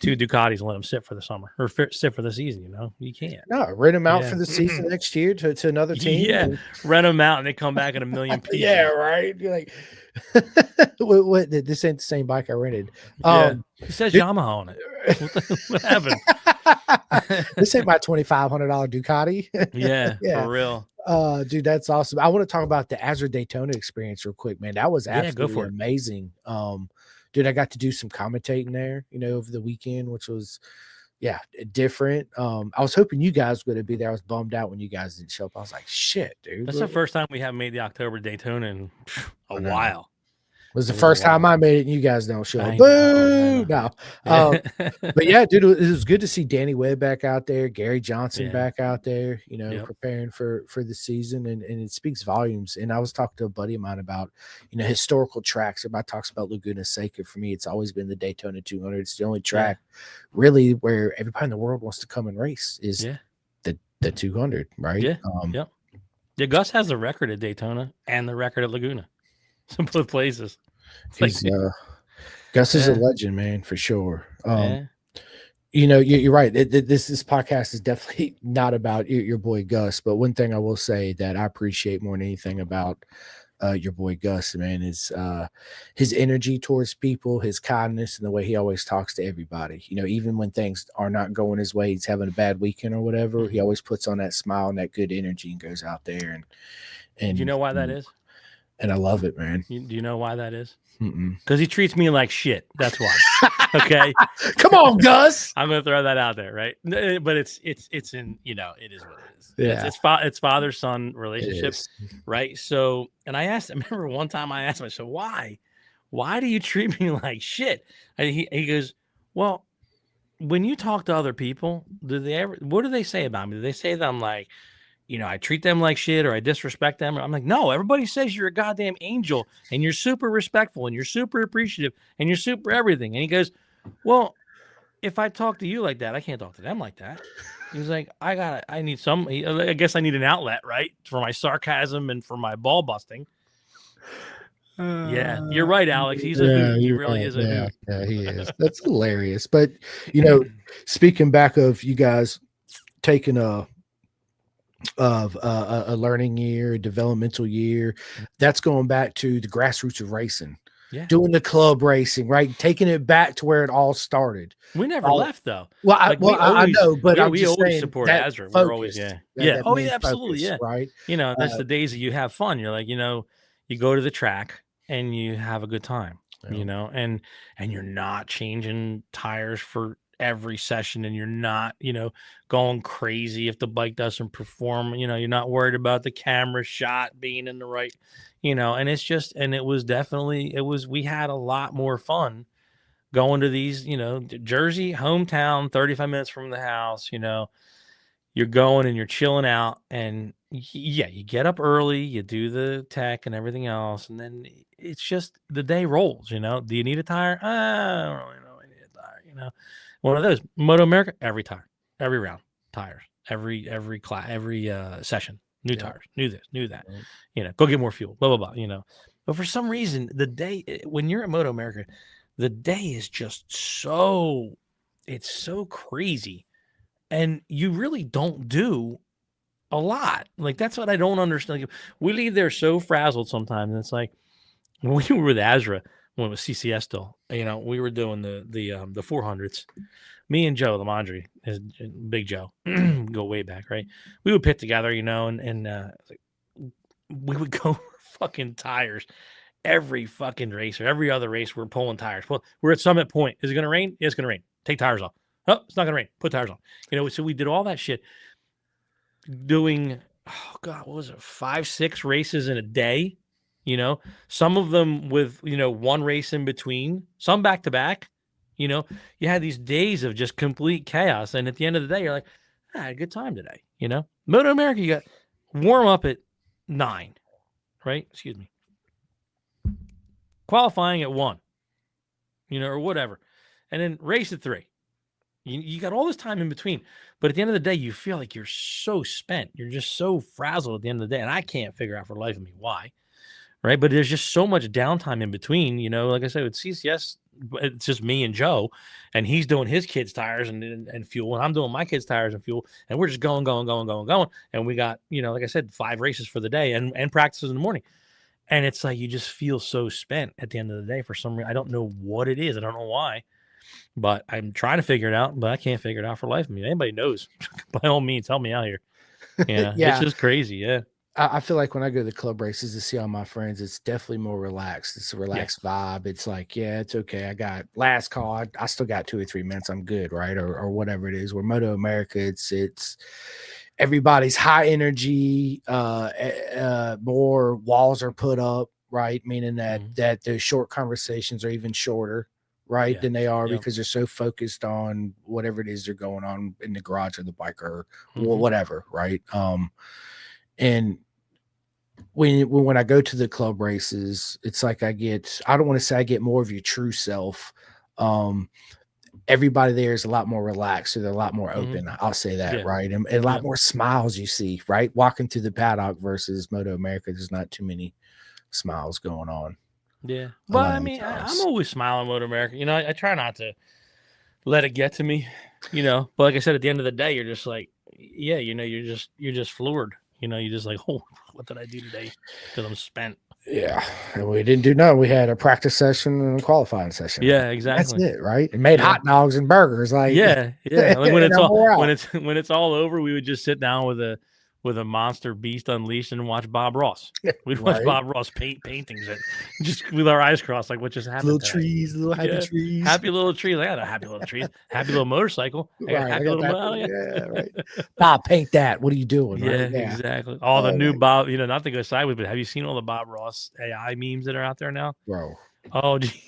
2 Ducatis and let them sit for the summer or sit for the season. You can't. No, rent them out for the season next year to another team. Yeah, rent them out and they come back in a million pieces. Yeah, right. You're like, what? This ain't the same bike I rented. It says Yamaha on it. What happened? This ain't my $2,500 Ducati. Yeah, for real. Dude, that's awesome. I want to talk about the Azure Daytona experience real quick, man. That was absolutely amazing. Dude, I got to do some commentating there, over the weekend, which was, different. I was hoping you guys were going to be there. I was bummed out when you guys didn't show up. I was like, shit, dude. That's the first time we haven't made the October Daytona in a while. It was the first time I made it, and you guys don't show up. Boo! No. But yeah, dude, it was good to see Danny Webb back out there, Gary Johnson back out there, preparing for the season, and it speaks volumes. And I was talking to a buddy of mine about, historical tracks. Everybody talks about Laguna Seca. For me, it's always been the Daytona 200. It's the only track really where everybody in the world wants to come and race is the 200, right? Yeah. Yeah, Gus has the record at Daytona and the record at Laguna. Some both places. Gus is a legend, man, for sure. You're right. This podcast is definitely not about your boy Gus, but one thing I will say that I appreciate more than anything about your boy Gus, man, is his energy towards people, his kindness, and the way he always talks to everybody. You know, even when things are not going his way, he's having a bad weekend or whatever, he always puts on that smile and that good energy and goes out there and do you know why that is? And I love it, man. Do you know why that is? Because he treats me like shit. That's why. Okay. Come on, Gus. I'm gonna throw that out there, right? But it's in, you know, it is what it is. Yeah. It's father-son relationship, right? So, and I remember one time I asked him, I said, why do you treat me like shit? And he goes, well, when you talk to other people, what do they say about me? Do they say that I'm like, you know, I treat them like shit or I disrespect them? I'm like, no, everybody says you're a goddamn angel and you're super respectful and you're super appreciative and you're super everything. And he goes, well, if I talk to you like that, I can't talk to them like that. He's like, I guess I need an outlet, right? For my sarcasm and for my ball busting. Yeah, you're right, Alex. He's a hoot. He really is a hoot. Yeah, he is. That's hilarious. But, you know, speaking back of you guys taking a learning year, a developmental year, that's going back to the grassroots of racing. Yeah. Doing the club racing, right? Taking it back to where it all started. We never left though. Well, I know, but we always support Azra. We're always absolutely, focus, right? You know, that's the days that you have fun. You're like, you know, you go to the track and you have a good time, you know, and you're not changing tires for every session, and you're not, you know, going crazy if the bike doesn't perform. You know, you're not worried about the camera shot being in the right, you know, and it's just, and we had a lot more fun going to these, you know, Jersey, hometown, 35 minutes from the house, you know, you're going and you're chilling out, and yeah, you get up early, you do the tech and everything else, and then it's just the day rolls, you know. Do you need a tire? I don't really know I need a tire, you know. One of those, Moto America, every tire, every round, tires, every class, every session, new tires, new this, new that, you know, go get more fuel, blah, blah, blah, you know. But for some reason, the day, when you're at Moto America, the day is just it's so crazy. And you really don't do a lot. Like, that's what I don't understand. Like, we leave there so frazzled sometimes. And it's like, when we were with Azra, when it was CCS still, you know, we were doing the 400s. Me and Joe Lamondre, Big Joe, go way back, right? We would pit together, you know, and we would go fucking tires every fucking race, or every other race. We're pulling tires. Well, we're at Summit Point. Is it going to rain? Yeah, it's going to rain. Take tires off. Oh, it's not going to rain. Put tires on. You know, so we did all that shit doing, oh God, what was it? 5-6 races in a day, you know, some of them with, you know, one race in between, some back to back, you know, you had these days of just complete chaos. And at the end of the day, you're like, I had a good time today. You know, Moto America, you got warm up at 9, right? Excuse me. Qualifying at 1, you know, or whatever. And then race at 3. You got all this time in between, but at the end of the day, you feel like you're so spent. You're just so frazzled at the end of the day, and I can't figure out for the life of me why, right? But there's just so much downtime in between. You know, like I said, with CCS, it's just me and Joe, and he's doing his kids' tires and fuel, and I'm doing my kids' tires and fuel, and we're just going. And we got, you know, like I said, 5 races for the day and practices in the morning. And it's like you just feel so spent at the end of the day for some reason. I don't know what it is. I don't know why. But I'm trying to figure it out, but I can't figure it out for life of me. Anybody knows, by all means, help me out here. Yeah, it's just crazy. Yeah. I feel like when I go to the club races to see all my friends, it's definitely more relaxed. It's a relaxed vibe. It's like, yeah, it's okay. I got last call. I still got 2 or 3 minutes. I'm good, right? Or whatever it is. Where Moto America, it's everybody's high energy. More walls are put up, right? Meaning that those short conversations are even shorter, right, than they are because they're so focused on whatever it is they're going on in the garage or the bike or whatever, right? And when I go to the club races, it's like I don't want to say I get more of your true self. Everybody there is a lot more relaxed, so they're a lot more open. I'll say that, right? And a lot more smiles you see, right? Walking through the paddock versus Moto America, there's not too many smiles going on. Yeah. But I mean, I'm always smiling Moto America. You know, I try not to let it get to me, you know, but like I said, at the end of the day, you're just like, yeah, you know, you're just floored. You know, you're just like, oh, what did I do today? Because I'm spent. Yeah, and we didn't do none. We had a practice session and a qualifying session. Yeah, That's exactly. it, right? And made Yeah. hot dogs and burgers, like Yeah. Like when and it's then all we're when out. it's when it's all over, we would just sit down with a monster beast unleashed and watch Bob Ross. We'd watch Right? Bob Ross paintings and just with our eyes crossed, like what just happened Little today. trees, little happy trees. Happy little trees. I got a happy little trees. Happy little motorcycle. I got Right. I happy got little that. yeah. Yeah, right. Bob, paint that. What are you doing? Yeah, Right? Yeah. exactly. All the Oh, new yeah. Bob, not to go sideways, but have you seen all the Bob Ross AI memes that are out there now? Bro. Oh, gee.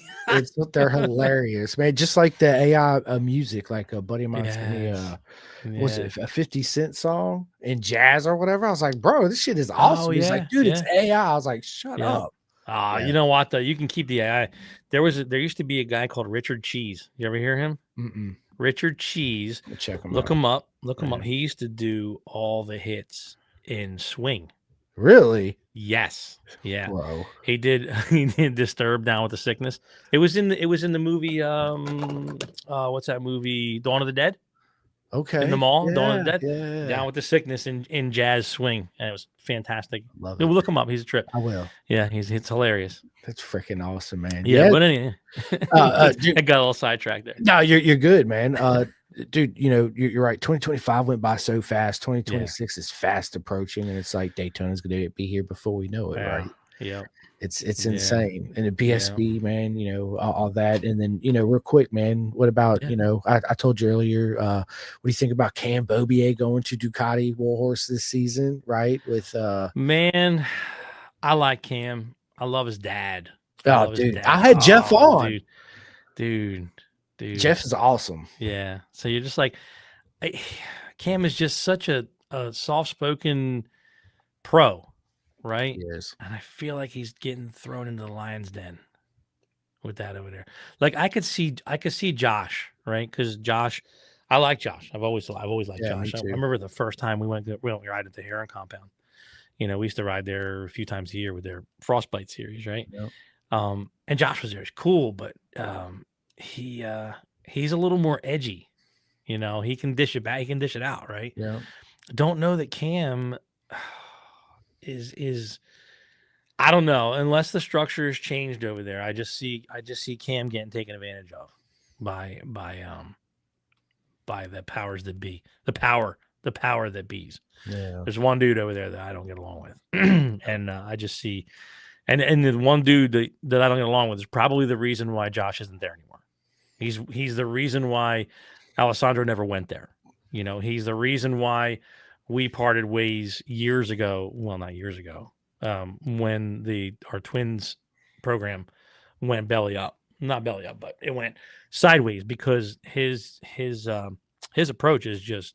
They're hilarious, man. Just like the AI music, like a buddy of mine sent me was it a 50 Cent song in jazz or whatever? I was like, bro, this shit is awesome. Oh, He's yeah, like, dude, it's yeah. AI. I was like, shut up. You know what? Though you can keep the AI. There used to be a guy called Richard Cheese. You ever hear him? Mm-mm. Richard Cheese. Check him Look out. him up. Look him up. He used to do all the hits in swing. Really? Yes. Yeah. Bro. He did Disturbed Down with the Sickness. It was in the movie what's that movie? Dawn of the Dead? Okay. In the mall, yeah, Dawn of the Dead. Yeah. Down with the Sickness in jazz swing. And it was fantastic. Love it. Look him up. He's a trip. I will. Yeah, it's hilarious. That's freaking awesome, man. Yeah, but anyway, dude, I got a little sidetracked there. No, you're good, man. Dude, you're right. 2025 went by so fast. 2026 is fast approaching, and it's like Daytona's going to be here before we know it, right? Yeah. It's insane. And the BSB, man, all that. And then, real quick, man, what about, I told you earlier, what do you think about Cam Bobier going to Ducati Warhorse this season, right? With man, I like Cam. I love his dad. Dude, I had Jeff on. Dude. Jeff is awesome. Yeah. So you're just like, Cam is just such a soft-spoken pro, right? Yes. And I feel like he's getting thrown into the lion's den with that over there. Like I could see Josh, right? Because Josh, I like Josh. I've always liked Josh. I remember the first time we went ride at the Heron compound. We used to ride there a few times a year with their Frostbite series, right? Yep. And Josh was there. He's cool, but he's a little more edgy. He can dish it back. He can dish it out, right? Yeah. Don't know that Cam is I don't know, unless the structure has changed over there. I just see Cam getting taken advantage of by the powers that be. The power that bees. Yeah. There's one dude over there that I don't get along with. And I just see and the one dude that I don't get along with is probably the reason why Josh isn't there anymore. He's the reason why Alessandro never went there. He's the reason why we parted ways years ago. Well, not years ago. When our twins program went belly up, not belly up, but it went sideways because his approach is just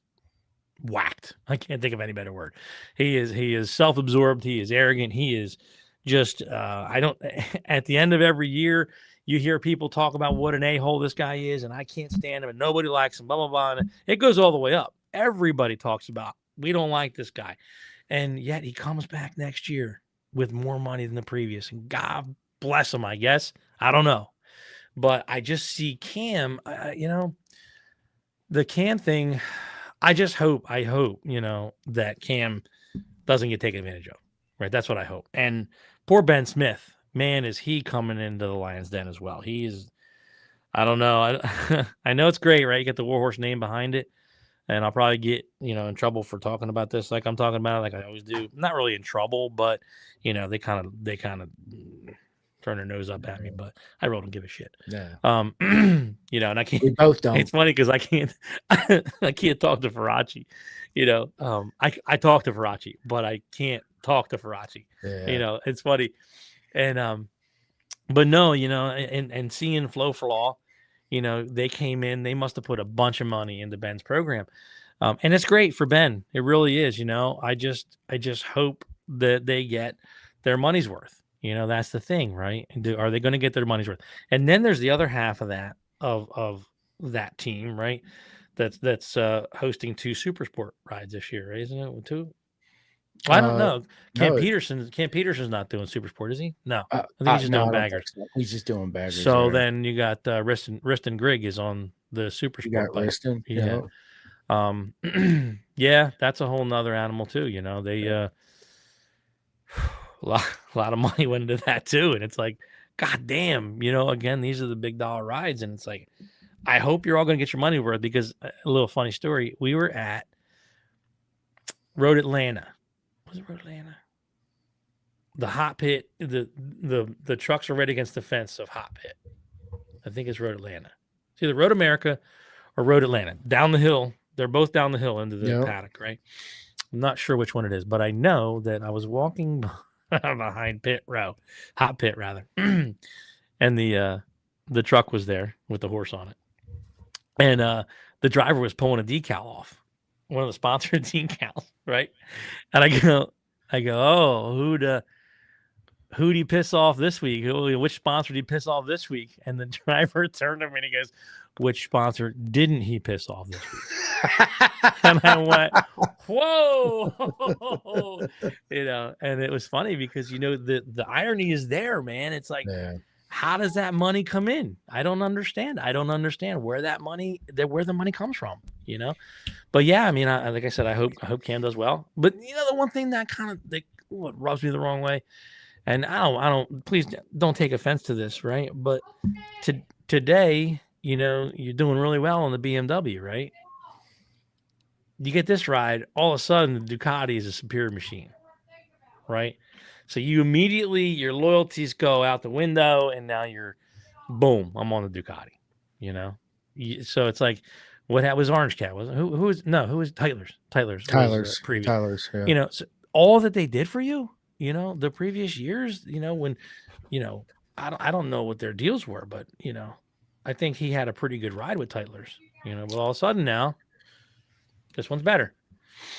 whacked. I can't think of any better word. He is self-absorbed. He is arrogant. He is just, at the end of every year, you hear people talk about what an a-hole this guy is, and I can't stand him, and nobody likes him, blah, blah, blah. And it goes all the way up. Everybody talks about, we don't like this guy. And yet he comes back next year with more money than the previous. And God bless him, I guess. I don't know. But I just see Cam, the Cam thing, I hope, that Cam doesn't get taken advantage of. Right? That's what I hope. And poor Ben Smith, man, is he coming into the lion's den as well. He is, I don't know. I know it's great, right? You get the Warhorse name behind it. And I'll probably get, in trouble for talking about this like I'm talking about it, like I always do. Not really in trouble, but, they kind of turn their nose up at me, but I really don't give a shit. Yeah. And I can't. We both don't. It's funny because I can't talk to Faraci. I talk to Faraci, but I can't talk to Faraci. Yeah. It's funny. And but no, and seeing Flow for Law, they came in, they must have put a bunch of money into Ben's program. And it's great for Ben. It really is. I just hope that they get their money's worth. That's the thing, right? Are they going to get their money's worth? And then there's the other half of that, of that team, right? That's hosting 2 Super Sport rides this year, right? Isn't it 2? Well, I don't know. Cam Peterson's not doing Super Sport, is he? No, I think he's just doing baggers. So. He's just doing baggers. So then you got Riston Grigg is on the Super Sport. You got Riston, yeah. Yeah, that's a whole nother animal too. They a lot of money went into that too. And it's like, God damn, again, these are the big dollar rides. And it's like, I hope you're all going to get your money worth, because a little funny story. We were at Road Atlanta. Was it Road Atlanta? The hot pit, the trucks are right against the fence of hot pit. I think it's Road Atlanta. It's either Road America or Road Atlanta. Down the hill. They're both down the hill into the paddock, right? I'm not sure which one it is, but I know that I was walking behind hot pit rather. And the truck was there with the horse on it. And the driver was pulling a decal off, one of the sponsored decals, right? And I go, oh, who'd he piss off this week? Which sponsor did he piss off this week? And the driver turned to me and he goes, which sponsor didn't he piss off this week? And I went, whoa, and it was funny because, the irony is there, man. It's like, how does that money come in? I don't understand. I don't understand where the money comes from, But yeah, I mean, like I said, I hope Cam does well. But the one thing that kind of what rubs me the wrong way, and I don't. Please don't take offense to this, right? But today, you're doing really well on the BMW, right? You get this ride, all of a sudden the Ducati is a superior machine, right? So you immediately, your loyalties go out the window, and now boom, I'm on the Ducati, So it's like, what was Orange Cat? Who was Tyler's? Tyler's, yeah. So all that they did for you, the previous years, when, I don't know what their deals were, but, I think he had a pretty good ride with Tyler's, but all of a sudden now, this one's better.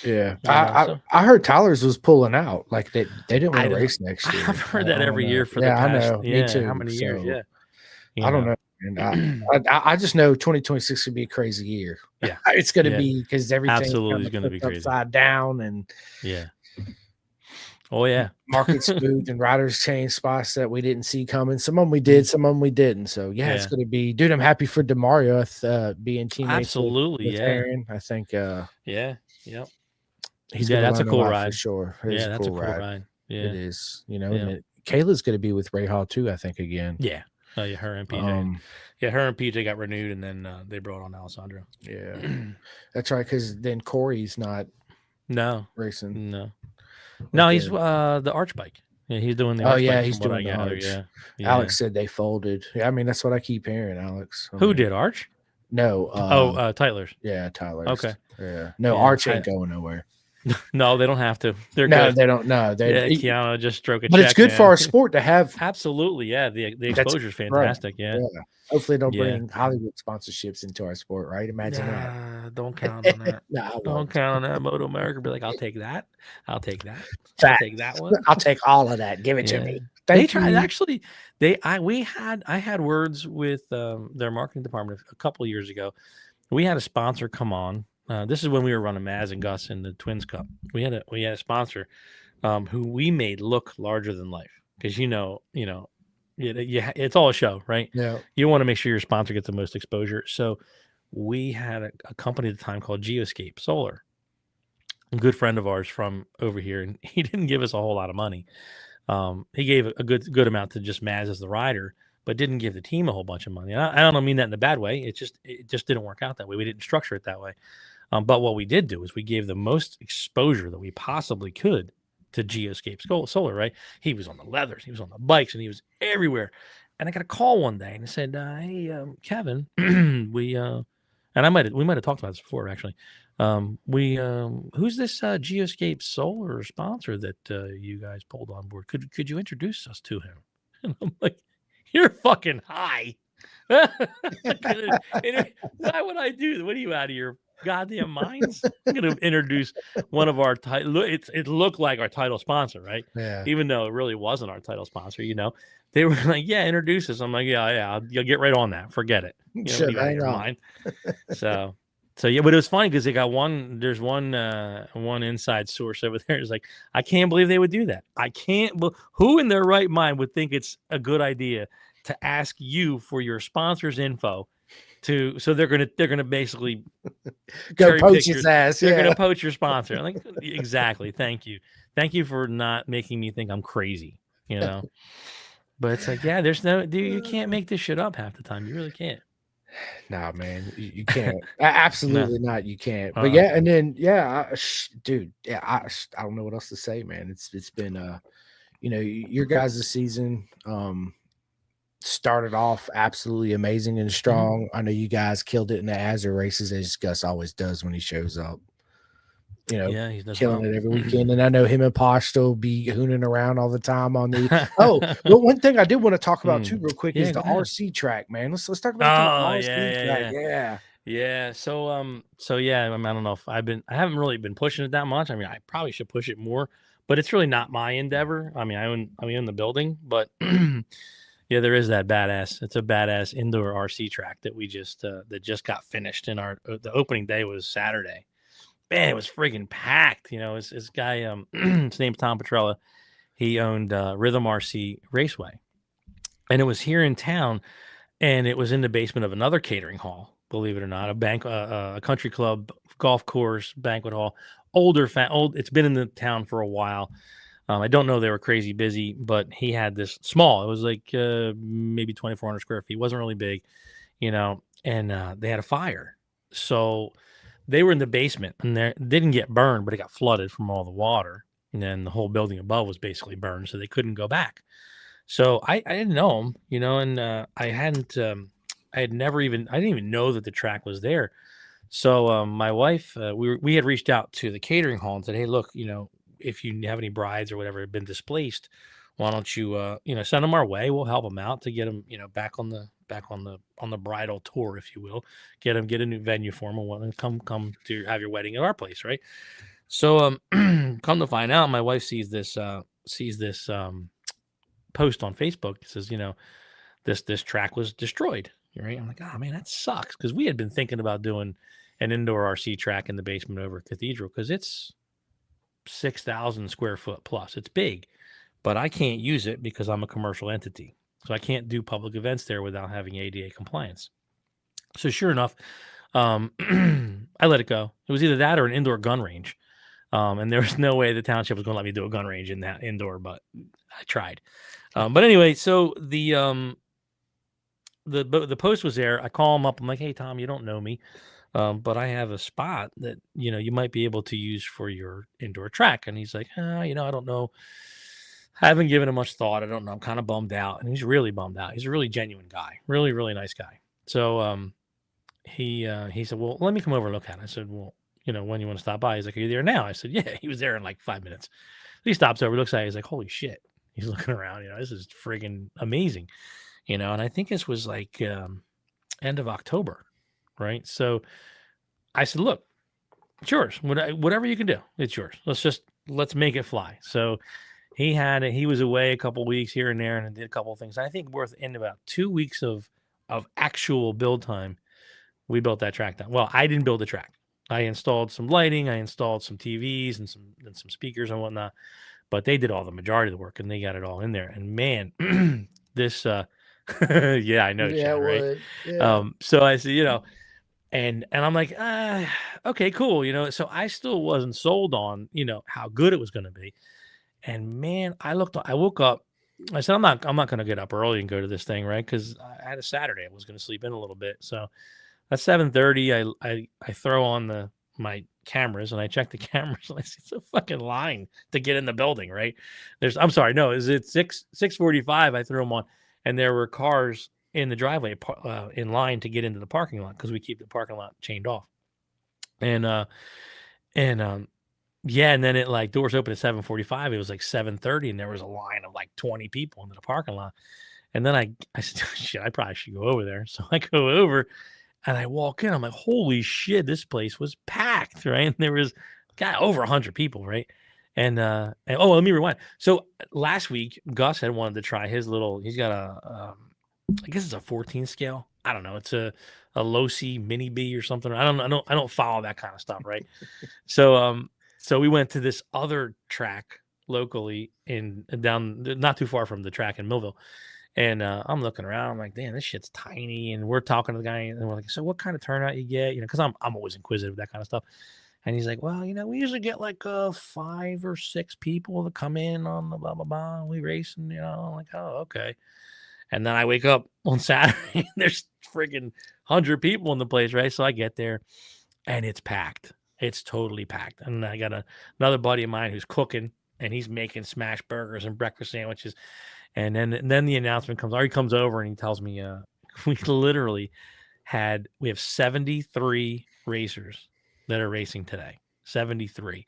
Yeah, I heard Tyler's was pulling out. Like they didn't want to race next year. I've heard that every year for the past. I know. Me too. How many years? Yeah. I don't know. And I just know 2026 could be a crazy year. Yeah, it's going to be, because everything absolutely is going to be crazy, upside down, and oh yeah, markets moved and riders changed spots that we didn't see coming. Some of them we did, some of them we didn't. So it's going to be, dude. I'm happy for DeMario being teammates. Absolutely, with Aaron. I think. Yep. He's that's a cool ride for sure. That's a cool ride. Yeah, it is. And Kayla's going to be with Ray Hall too, I think, again. Yeah. Oh yeah, her and PJ. Her and PJ got renewed, and then they brought on Alessandro. Yeah, that's right. Because then Corey's not racing. No, he's the Arch bike. Yeah, he's doing the. Arch bike he's doing the Arch. Yeah. Alex said they folded. Yeah, I mean that's what I keep hearing, Alex. Who did Arch? No. Tyler's. Yeah, Tyler's. Okay. Yeah. No, Arch ain't going nowhere. No, they don't have to. They're no, good. They don't. No, Keanu just stroke a check. But it's good for our sport to have. Absolutely, yeah. The exposure is fantastic. Right. Yeah. Hopefully, don't bring Hollywood sponsorships into our sport, right? Imagine that. Don't count on that. Don't count on that. Moto America be like, I'll take that. I'll take that. I'll take that one. I'll take all of that. Give it to me. They tried actually. I had words with their marketing department a couple of years ago. We had a sponsor come on. This is when we were running Maz and Gus in the Twins Cup. We had a sponsor who we made look larger than life, because it's all a show, right? Yeah. You want to make sure your sponsor gets the most exposure. So we had a company at the time called Geoscape Solar, a good friend of ours from over here, and he didn't give us a whole lot of money. He gave a good amount to just Maz as the rider, but didn't give the team a whole bunch of money. And I don't mean that in a bad way. It just didn't work out that way. We didn't structure it that way. But what we did do is we gave the most exposure that we possibly could to Geoscape Solar, right? He was on the leathers, he was on the bikes, and he was everywhere. And I got a call one day, and I said, "Hey, Kevin, we might have talked about this before, actually. Who's this Geoscape Solar sponsor that you guys pulled on board? Could you introduce us to him?" And I'm like, "You're fucking high. Why would I do that? What are you, out of your goddamn minds? I'm going to introduce one of our it looked like our title sponsor, right? Yeah. Even though it really wasn't our title sponsor, They were like, "Yeah, introduce us." I'm like, "Yeah, you'll get right on that. Forget it." Hang on. Mind. So yeah, but it was funny because they got there's one inside source over there. It's like, I can't believe they would do that. Who in their right mind would think it's a good idea to ask you for your sponsor's info so they're gonna basically go poach his ass. They're gonna poach your sponsor. I'm like, exactly. Thank you. Thank you for not making me think I'm crazy, you know. But it's like, yeah, there's no, dude, you can't make this shit up half the time. You really can't. Nah, man, you can't. Absolutely not. You can't. But Uh-uh. yeah, and then yeah, dude, yeah, I don't know what else to say, man. It's been you know, your guys' season started off absolutely amazing and strong. I know you guys killed it in the Azure races as Gus always does when he shows up. You know, Yeah, he does killing well. it every weekend. And I know him and Posh still be hooning around all the time on the well, one thing I did want to talk about too, real quick, is Yeah, the go ahead. RC track, man. Let's talk about the Oh, RC track. Yeah. Yeah. So yeah, I mean, I don't know if I haven't really been pushing it that much. I mean, I probably should push it more, but it's really not my endeavor. I mean, I own the building, but yeah, there is that badass. It's a badass indoor RC track that we just that just got finished. In our the opening day was Saturday. Man, it was freaking packed. You know, this guy, his name's Tom Petrella. He owned Rhythm RC Raceway, and it was here in town, and it was in the basement of another catering hall. Believe it or not, a country club, golf course, banquet hall. Old. It's been in the town for a while. I don't know, they were crazy busy, but he had this small. It was like maybe 2,400 square feet. It wasn't really big, you know. And they had a fire, so they were in the basement, and they didn't get burned, but it got flooded from all the water, and then the whole building above was basically burned, so they couldn't go back. So I didn't know him, you know, and I had never even I didn't even know that the track was there. So my wife, we had reached out to the catering hall and said, hey, look, you know, if you have any brides or whatever have been displaced, why don't you you know, send them our way? We'll help them out to get them, you know, on the bridal tour, if you will. Get a new venue for them and want to come to have your wedding at our place, right? So come to find out, my wife sees this post on Facebook. It says, you know, this track was destroyed. Right? I'm like, oh man, that sucks, because we had been thinking about doing an indoor RC track in the basement over Cathedral, because it's 6,000 square foot plus. It's big, but I can't use it because I'm a commercial entity, so I can't do public events there without having ADA compliance. So sure enough, I let it go. It was either that or an indoor gun range. And there was no way the township was going to let me do a gun range in that indoor, but I tried. But anyway, so the post was there. I call him up. I'm like, hey, Tom, you don't know me, but I have a spot that, you know, you might be able to use for your indoor track. And he's like, you know, I don't know. I haven't given it much thought. I don't know. I'm kind of bummed out. And he's really bummed out. He's a really genuine guy. Really, really nice guy. So he said, well, let me come over and look at it. I said, well, you know, when you want to stop by? He's like, are you there now? I said, yeah. He was there in like 5 minutes. He stops over, looks at it. He's like, holy shit. He's looking around. You know, this is friggin' amazing. You know, and I think this was like end of October, right? So I said, look, it's yours. Whatever you can do, it's yours. Let's make it fly. So he had it. He was away a couple weeks here and there and did a couple of things. I think in about 2 weeks of actual build time, we built that track down. Well, I didn't build the track. I installed some lighting, I installed some TVs and some speakers and whatnot, but they did all the majority of the work and they got it all in there. And man, this yeah, I know, Yeah, Chad, right? yeah. So I said, you know, and I'm like, okay, cool, you know. So I still wasn't sold on, you know, how good it was going to be. And man, I woke up. I said, I'm not going to get up early and go to this thing, right? Because I had a Saturday. I was going to sleep in a little bit. So at 7:30, I throw on my cameras and I check the cameras and I see it's a fucking line to get in the building, right? I'm sorry, no, is it 6:45? I threw them on, and there were cars in the driveway in line to get into the parking lot, because we keep the parking lot chained off. And yeah, and then it like doors open at 7:45. It was like 7:30, and there was a line of like 20 people into the parking lot. And then I said, shit, I probably should go over there. So I go over and I walk in. I'm like, holy shit, this place was packed, right? And there was over 100 people, right? And oh, let me rewind. So last week, Gus had wanted to try his little. He's got I guess it's a 14 scale. I don't know. It's a low C mini B or something. I don't follow that kind of stuff, right? So we went to this other track locally down not too far from the track in Millville. And I'm looking around. I'm like, damn, this shit's tiny. And we're talking to the guy, and we're like, so what kind of turnout you get? You know, because I'm always inquisitive, that kind of stuff. And he's like, well, we usually get like 5 or 6 people to come in on the blah, blah, blah. We race and, I'm like, oh, okay. And then I wake up on Saturday and there's friggin' 100 people in the place, right? So I get there and it's packed. It's totally packed. And I got another buddy of mine who's cooking and he's making smash burgers and breakfast sandwiches. And then the announcement comes, or he comes over and he tells me, we literally we have 73 racers that are racing today. 73.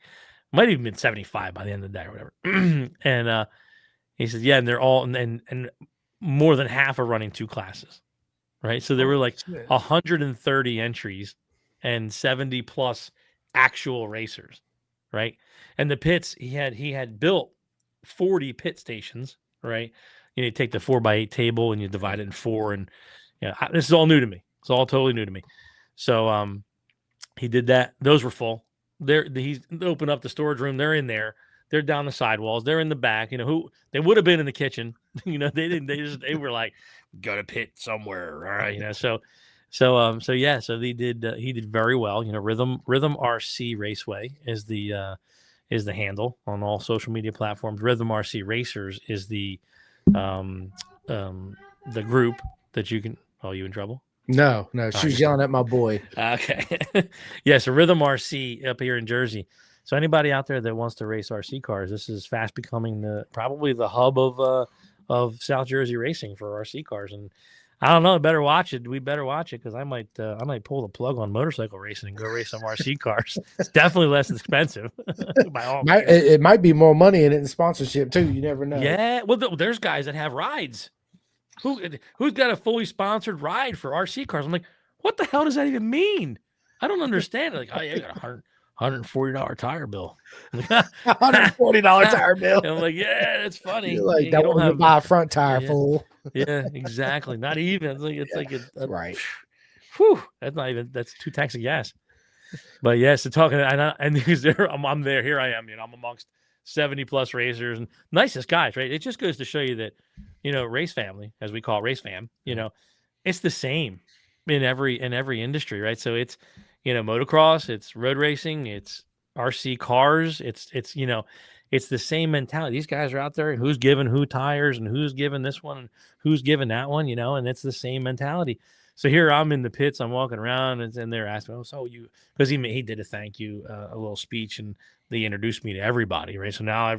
Might have even been 75 by the end of the day or whatever. And he said, yeah, and they're all, and more than half are running 2 classes, right? So there were like 130 entries and 70 plus actual racers, right? And the pits, he had built 40 pit stations, right? You take the 4x8 table and you divide it in 4, and this is all new to me. It's all totally new to me. So he did that. Those were full. He's opened up the storage room. They're in there. They're down the sidewalls. They're in the back. Who they would have been in the kitchen. They didn't. They were like, go to pit somewhere, right? So yeah. So they did. He did very well. Rhythm RC Raceway is the handle on all social media platforms. Rhythm RC Racers is the group that you can. Oh, you in trouble? No, she's yelling at my boy. Okay. Yeah, so Rhythm RC up here in Jersey. So anybody out there that wants to race RC cars, this is fast becoming probably the hub of South Jersey racing for RC cars. And I don't know, better watch it. We better watch it because I might pull the plug on motorcycle racing and go race some RC cars. It's definitely less expensive. It might be more money in it in sponsorship too. You never know. Yeah, well, there's guys that have rides. Who's got a fully sponsored ride for RC cars? I'm like, what the hell does that even mean? I don't understand. Like, oh yeah, you got $140 tire bill. $140 tire bill. And I'm like, yeah, it's funny. You're like, that one to buy a front tire fool. Yeah, exactly. Not even. It's like right. Whew, that's 2 tanks of gas. But yeah, so talking and I'm there. Here I am. I'm amongst 70 plus racers and nicest guys, right? It just goes to show you that, race family, as we call it, race fam, it's the same in every industry, right? So it's, motocross, it's road racing, it's RC cars, it's the same mentality. These guys are out there, who's giving who tires and who's giving this one and who's giving that one, and it's the same mentality. So here I'm in the pits, I'm walking around and they're asking, oh, so because he did a thank you, a little speech, and they introduced me to everybody, right? So now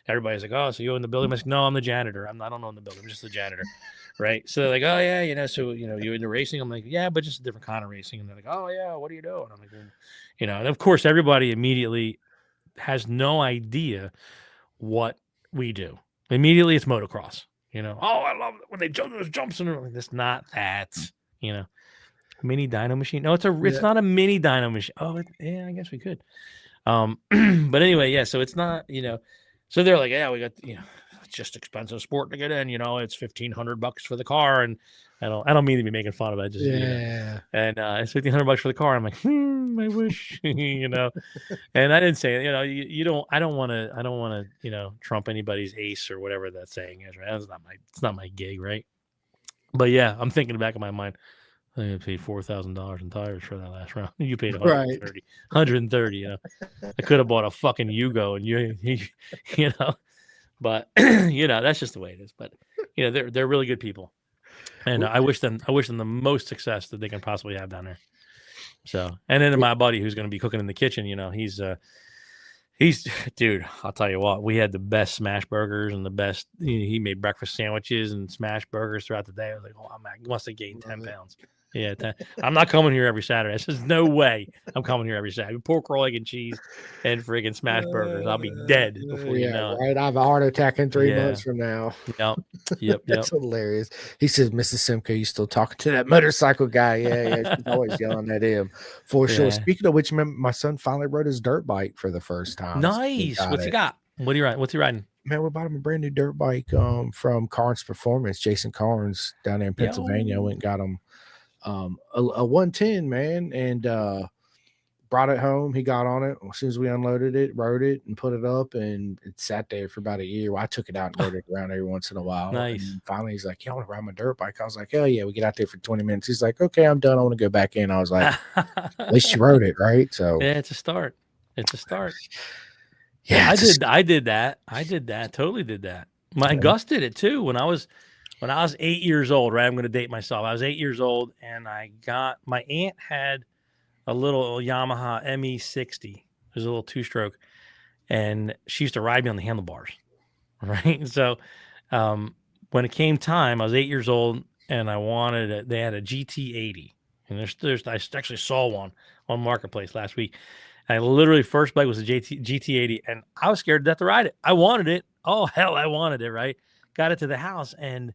everybody's like, oh, so you in the building? I'm like, no, I'm the janitor. I don't own the building. I'm just the janitor, right? So they're like, oh yeah, so you into racing? I'm like, yeah, but just a different kind of racing. And they're like, oh yeah, what are you doing? I'm like, and of course everybody immediately has no idea what we do. Immediately it's motocross. Oh, I love it when they jump those jumps, and like, that's not that. Mini dyno machine. No, it's not a mini dyno machine. Oh, yeah, I guess we could. But anyway, yeah, so it's not, so they're like, yeah, we got, it's just expensive sport to get in, it's $1,500 for the car. And I don't mean to be making fun of it. Just, yeah. And it's $1,500 for the car. I'm like, I wish, and I didn't say, I don't want to, trump anybody's ace or whatever that saying is, right? It's not my gig. Right. But yeah, I'm thinking in the back of my mind, I paid $4,000 in tires for that last round. You paid 130. 130. I could have bought a fucking Yugo, and but that's just the way it is. But they're really good people, and I wish them the most success that they can possibly have down there. So, and then my buddy who's going to be cooking in the kitchen, he's dude, I'll tell you what, we had the best smash burgers and the best. He made breakfast sandwiches and smash burgers throughout the day. I was like, oh man, you must have gained 10 pounds. Yeah, I'm not coming here every Saturday. I says, no way I'm coming here every Saturday. Pork roll, egg, and cheese, and friggin' smash burgers. I'll be dead before you know it. Right. I have a heart attack in 3 months from now. Yep. That's hilarious. He says, Mrs. Simcoe, you still talking to that motorcycle guy? Yeah. She's always yelling at him for sure. Speaking of which, my son finally rode his dirt bike for the first time. Nice. What's he got? What's he riding? Man, we bought him a brand new dirt bike from Carnes Performance, Jason Carnes down there in Pennsylvania. I went and got him a 110, man, and brought it home. He got on it as soon as we unloaded it, rode it, and put it up, and it sat there for about a year. Well, I took it out and rode it around every once in a while. Nice. And finally, he's like, "Yeah, I want to ride my dirt bike." I was like, "Hell yeah!" We get out there for 20 minutes. He's like, "Okay, I'm done. I want to go back in." I was like, "At least you rode it, right?" So yeah, it's a start. It's a start. Yeah, I did that. Totally did that. Gus did it too when I was 8 years old, right? I'm going to date myself. I was 8 years old, and my aunt had a little Yamaha ME60. It was a little 2-stroke, and she used to ride me on the handlebars, right? So when it came time, I was 8 years old, and they had a GT80, and I actually saw one on Marketplace last week. I literally first bike was a GT80, and I was scared to death to ride it. I wanted it. Oh hell, I wanted it. Right, got it to the house, and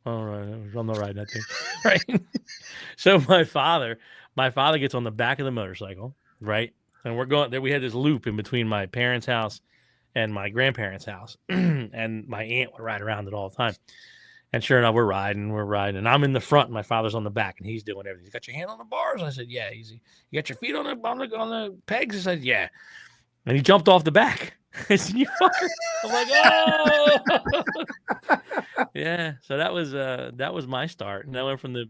I'm not riding that thing. Right. So my father gets on the back of the motorcycle, right, and we're going there. We had this loop in between my parents' house and my grandparents' house, and my aunt would ride around it all the time. And sure enough, we're riding, and I'm in the front, and my father's on the back, and he's doing everything. You got your hand on the bars? I said, yeah. Easy. You got your feet on the pegs? I said, yeah. And he jumped off the back. I said, you fucker. I'm like, oh. Yeah. So that was my start, and I went from the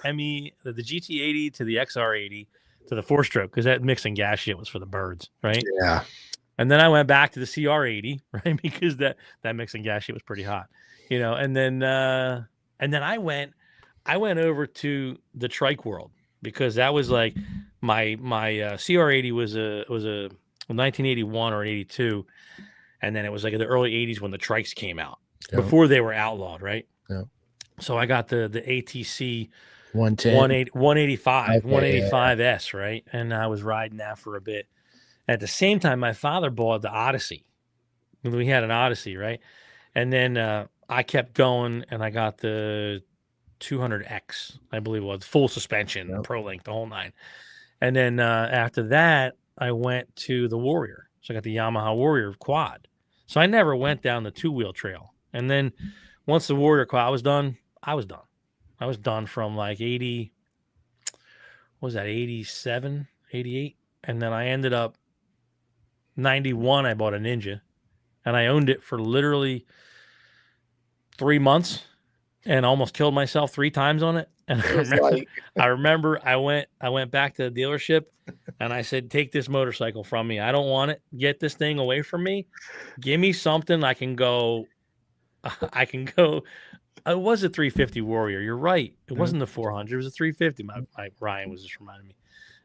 GT80 to the XR80 to the 4-stroke, because that mixing gas shit was for the birds, right? Yeah. And then I went back to the CR80, right, because that mixing gas shit was pretty hot. And then I went over to the trike world, because that was like my CR80 was a 1981 or 82, and then it was like in the early 80s when the trikes came out, before they were outlawed, right? Yeah. So I got the ATC 110, 185, 185S, right? And I was riding that for a bit. At the same time, my father bought the Odyssey. We had an Odyssey, right? And then I kept going, and I got the 200X, I believe it was, full suspension, Pro Link, the whole nine. And then after that, I went to the Warrior. So I got the Yamaha Warrior quad. So I never went down the 2-wheel trail. And then once the Warrior quad, I was done. I was done from like 80, what was that, 87, 88? And then I ended up 91, I bought a Ninja, and I owned it for literally 3 months and almost killed myself 3 times on it. And I remember I went back to the dealership, and I said, take this motorcycle from me. I don't want it. Get this thing away from me. Give me something I can go. It was a 350 Warrior. You're right. It wasn't the 400. It was a 350. My Ryan was just reminding me.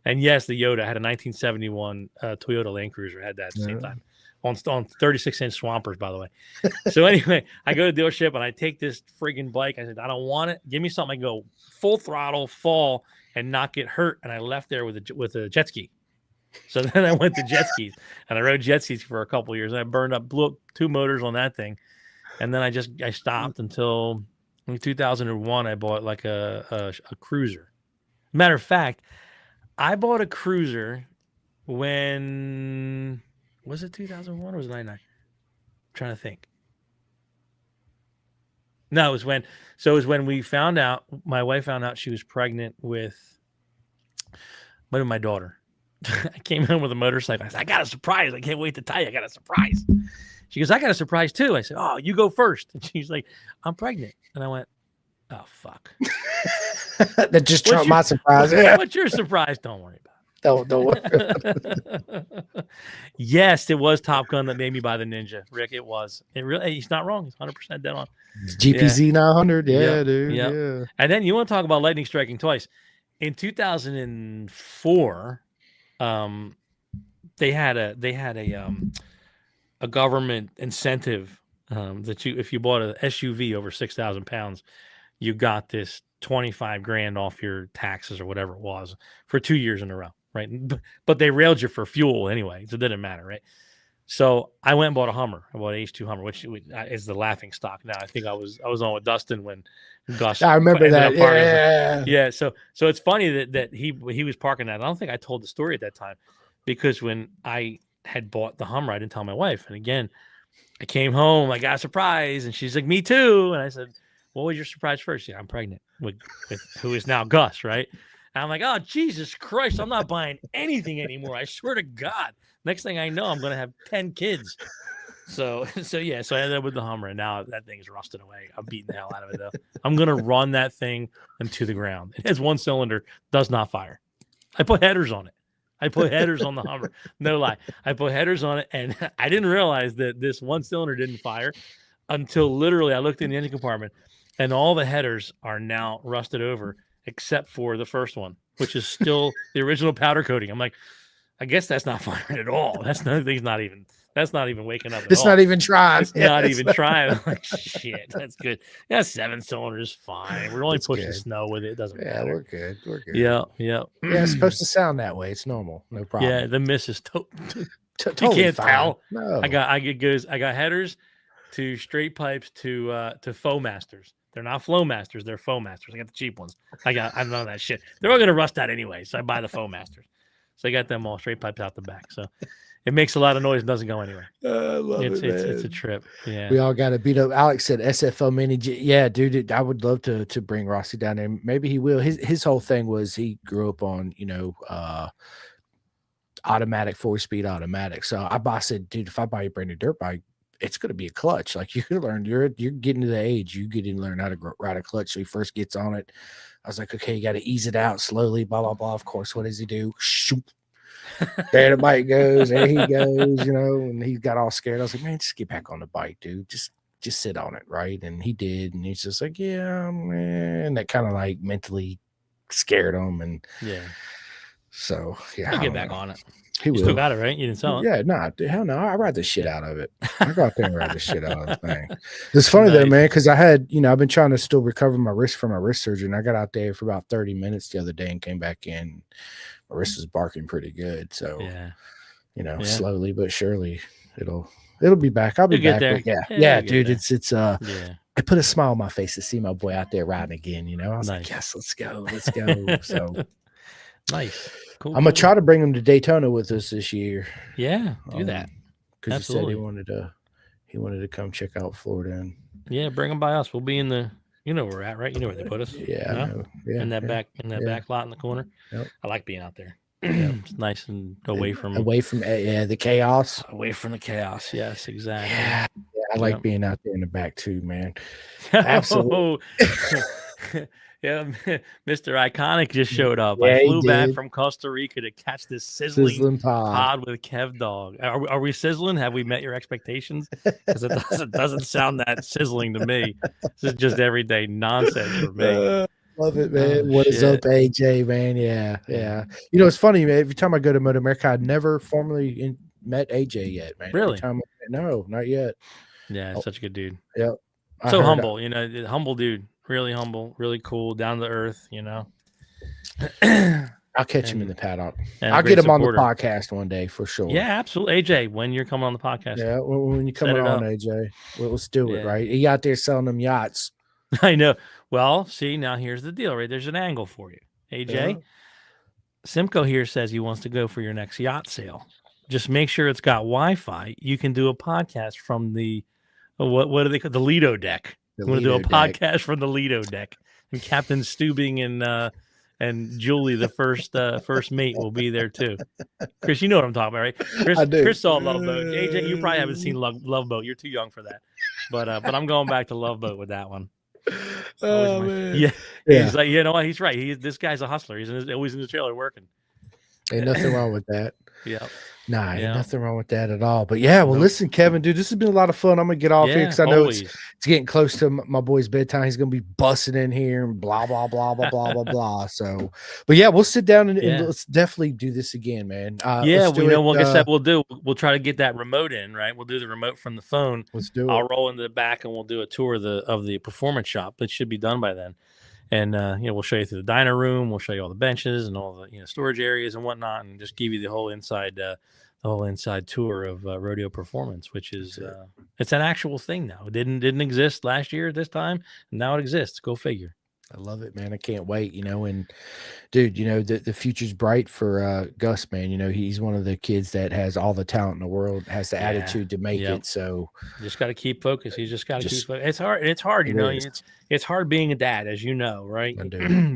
And yes, the Yoda had a 1971 Toyota Land Cruiser. Had that at the same time on 36-inch Swampers, by the way. So anyway, I go to the dealership, and I take this friggin' bike. I said, I don't want it. Give me something I can go full throttle, fall, and not get hurt. And I left there with a jet ski. So then I went to jet skis, and I rode jet skis for a couple of years. And I blew up 2 motors on that thing. And then I stopped until in 2001. I bought like a cruiser. Matter of fact, I bought a cruiser when, was it 2001 or was it 99? I'm trying to think. No, it was when we found out, my wife found out she was pregnant with my daughter. I came in with a motorcycle. I said, I got a surprise. I can't wait to tell you. I got a surprise. She goes, I got a surprise too. I said, oh, you go first. And she's like, I'm pregnant. And I went, oh, fuck. That just trumped my surprise. What's your surprise? Don't worry about it. Don't worry. Yes, it was Top Gun that made me buy the Ninja, Rick. It was. It really. He's not wrong. He's 100% dead on. GPZ 900. Yeah, yep. dude. Yep. Yeah. And then you want to talk about lightning striking twice. In 2004, they had a government incentive that if you bought an SUV over 6,000 pounds, you got this 25 grand off your taxes or whatever it was for 2 years in a row, right? But they railed you for fuel anyway, so it didn't matter, right? So I went and bought a Hummer. I bought an H2 Hummer, which is the laughing stock now. I think I was on with Dustin when Gus. I remember that. Yeah. So it's funny that he was parking that. I don't think I told the story at that time, because when I had bought the Hummer, I didn't tell my wife. And again, I came home, I got a surprise, and she's like, me too. And I said, what was your surprise first? Yeah, I'm pregnant with who is now Gus, right? And I'm like, oh, Jesus Christ, I'm not buying anything anymore. I swear to God. Next thing I know, I'm going to have 10 kids. So I ended up with the Hummer, and now that thing's rusted away. I'm beating the hell out of it, though. I'm going to run that thing into the ground. It has 1 cylinder, does not fire. I put headers on it. I put headers on the Hummer. No lie. I put headers on it, and I didn't realize that this one cylinder didn't fire until literally I looked in the engine compartment, and all the headers are now rusted over except for the first one, which is still the original powder coating. I'm like, I guess that's not firing at all. That's not even waking up at it's all. not even trying. It's not even trying. I'm like, shit, that's good. Yeah, 7 cylinders, fine. We're only pushing snow with it. It doesn't matter. We're good. We're good. Yeah. Yeah, it's supposed to sound that way. It's normal. No problem. Yeah, the miss is totally you can't fine. Tell. No. I got headers to straight pipes to faux masters. They're not flow masters, they're faux masters. I got the cheap ones. I don't know that shit. They're all gonna rust out anyway, so I buy the faux masters. So I got them all straight pipes out the back. So it makes a lot of noise and doesn't go anywhere. I love it's a trip. Yeah. We all got to beat up. Alex said SFL Mini G. Yeah, dude, I would love to bring Rossi down there. Maybe he will. His whole thing was he grew up on, automatic 4-speed automatic. So I said, dude, if I buy you a brand new dirt bike, it's going to be a clutch. Like you're getting to the age, you get to learn how to ride a clutch. So he first gets on it. I was like, okay, you got to ease it out slowly, blah, blah, blah. Of course, what does he do? Shoot. There the bike goes, there he goes, and he got all scared. I was like, man, just get back on the bike, dude. Just sit on it, right? And he did, and he's just like, yeah, man. And that kind of like mentally scared him. And yeah. So yeah. He'll get back on it. He will. Still got it, right? You didn't sell it? Yeah, hell no. I ride the shit out of it. I go out there and ride the shit out of the thing. It's funny though, man, because I had, I've been trying to still recover my wrist from my wrist surgery. And I got out there for about 30 minutes the other day and came back in. My wrist is barking pretty good. So, slowly but surely it'll be back. I'll be back. There. Yeah, dude. It's I put a smile on my face to see my boy out there riding again. I was like, yes, let's go. So nice. Cool. I'm gonna try to bring him to Daytona with us this year. Yeah, do that. Because he said he wanted to come check out Florida. And bring him by us. We'll be in the, where we're at, right? You know where they put us. Yeah, in that back lot in the corner. Yep. I like being out there. It's nice and away from the chaos. Away from the chaos. Yes, exactly. Yeah, I like being out there in the back too, man. Absolutely. Yeah, Mr. Iconic just showed up. I flew back from Costa Rica to catch this sizzling pod with Kev Dog. Are we sizzling? Have we met your expectations? Because it doesn't sound that sizzling to me. This is just everyday nonsense for me. Love it, man. What is up, AJ, man? Yeah. It's funny, man. Every time I go to Moto America, I never formally met AJ yet, man. Really? No, not yet. Yeah, such a good dude. Yep. So humble, humble dude. Really humble, really cool, down to earth, I'll catch him in the paddock. I'll get him on the podcast one day for sure. Yeah, absolutely. AJ, when you're coming on the podcast. Yeah, when you're coming on, AJ, let's do it, right? He out there selling them yachts. I know. Well, see, now here's the deal, right? There's an angle for you. AJ, Simcoe here says he wants to go for your next yacht sale. Just make sure it's got Wi-Fi. You can do a podcast from the, what do they call the Lido deck. I'm going to do a podcast from the Lido deck, and Captain Stubing and Julie, the first mate, will be there too. Chris, you know what I'm talking about, right? Chris saw Love Boat. AJ, you probably haven't seen Love Boat. You're too young for that. But I'm going back to Love Boat with that one. Oh man, yeah. He's like, what? He's right. This guy's a hustler. He's always in the trailer working. Ain't nothing wrong with that. Yeah. Nah, ain't nothing wrong with that at all. But listen, Kevin, dude, this has been a lot of fun. I'm gonna get off here because I know it's getting close to my boy's bedtime. He's gonna be busting in here and blah blah blah blah blah blah blah. So, but we'll sit down and let's definitely do this again, man. Like I said, we'll try to get that remote in, right? We'll do the remote from the phone. Let's do it. I'll roll into the back and we'll do a tour of the performance shop. It should be done by then. And we'll show you through the dyno room. We'll show you all the benches and all the storage areas and whatnot, and just give you the whole inside tour of Rodeo Performance, which is it's an actual thing now. It didn't exist last year at this time, and now it exists. Go figure. I love it, man. I can't wait, and dude, the future's bright for Gus, man. He's one of the kids that has all the talent in the world, has the attitude to make it. So you just got to keep focused. He's just got to keep focused. It's hard, it's hard being a dad, as you know, right?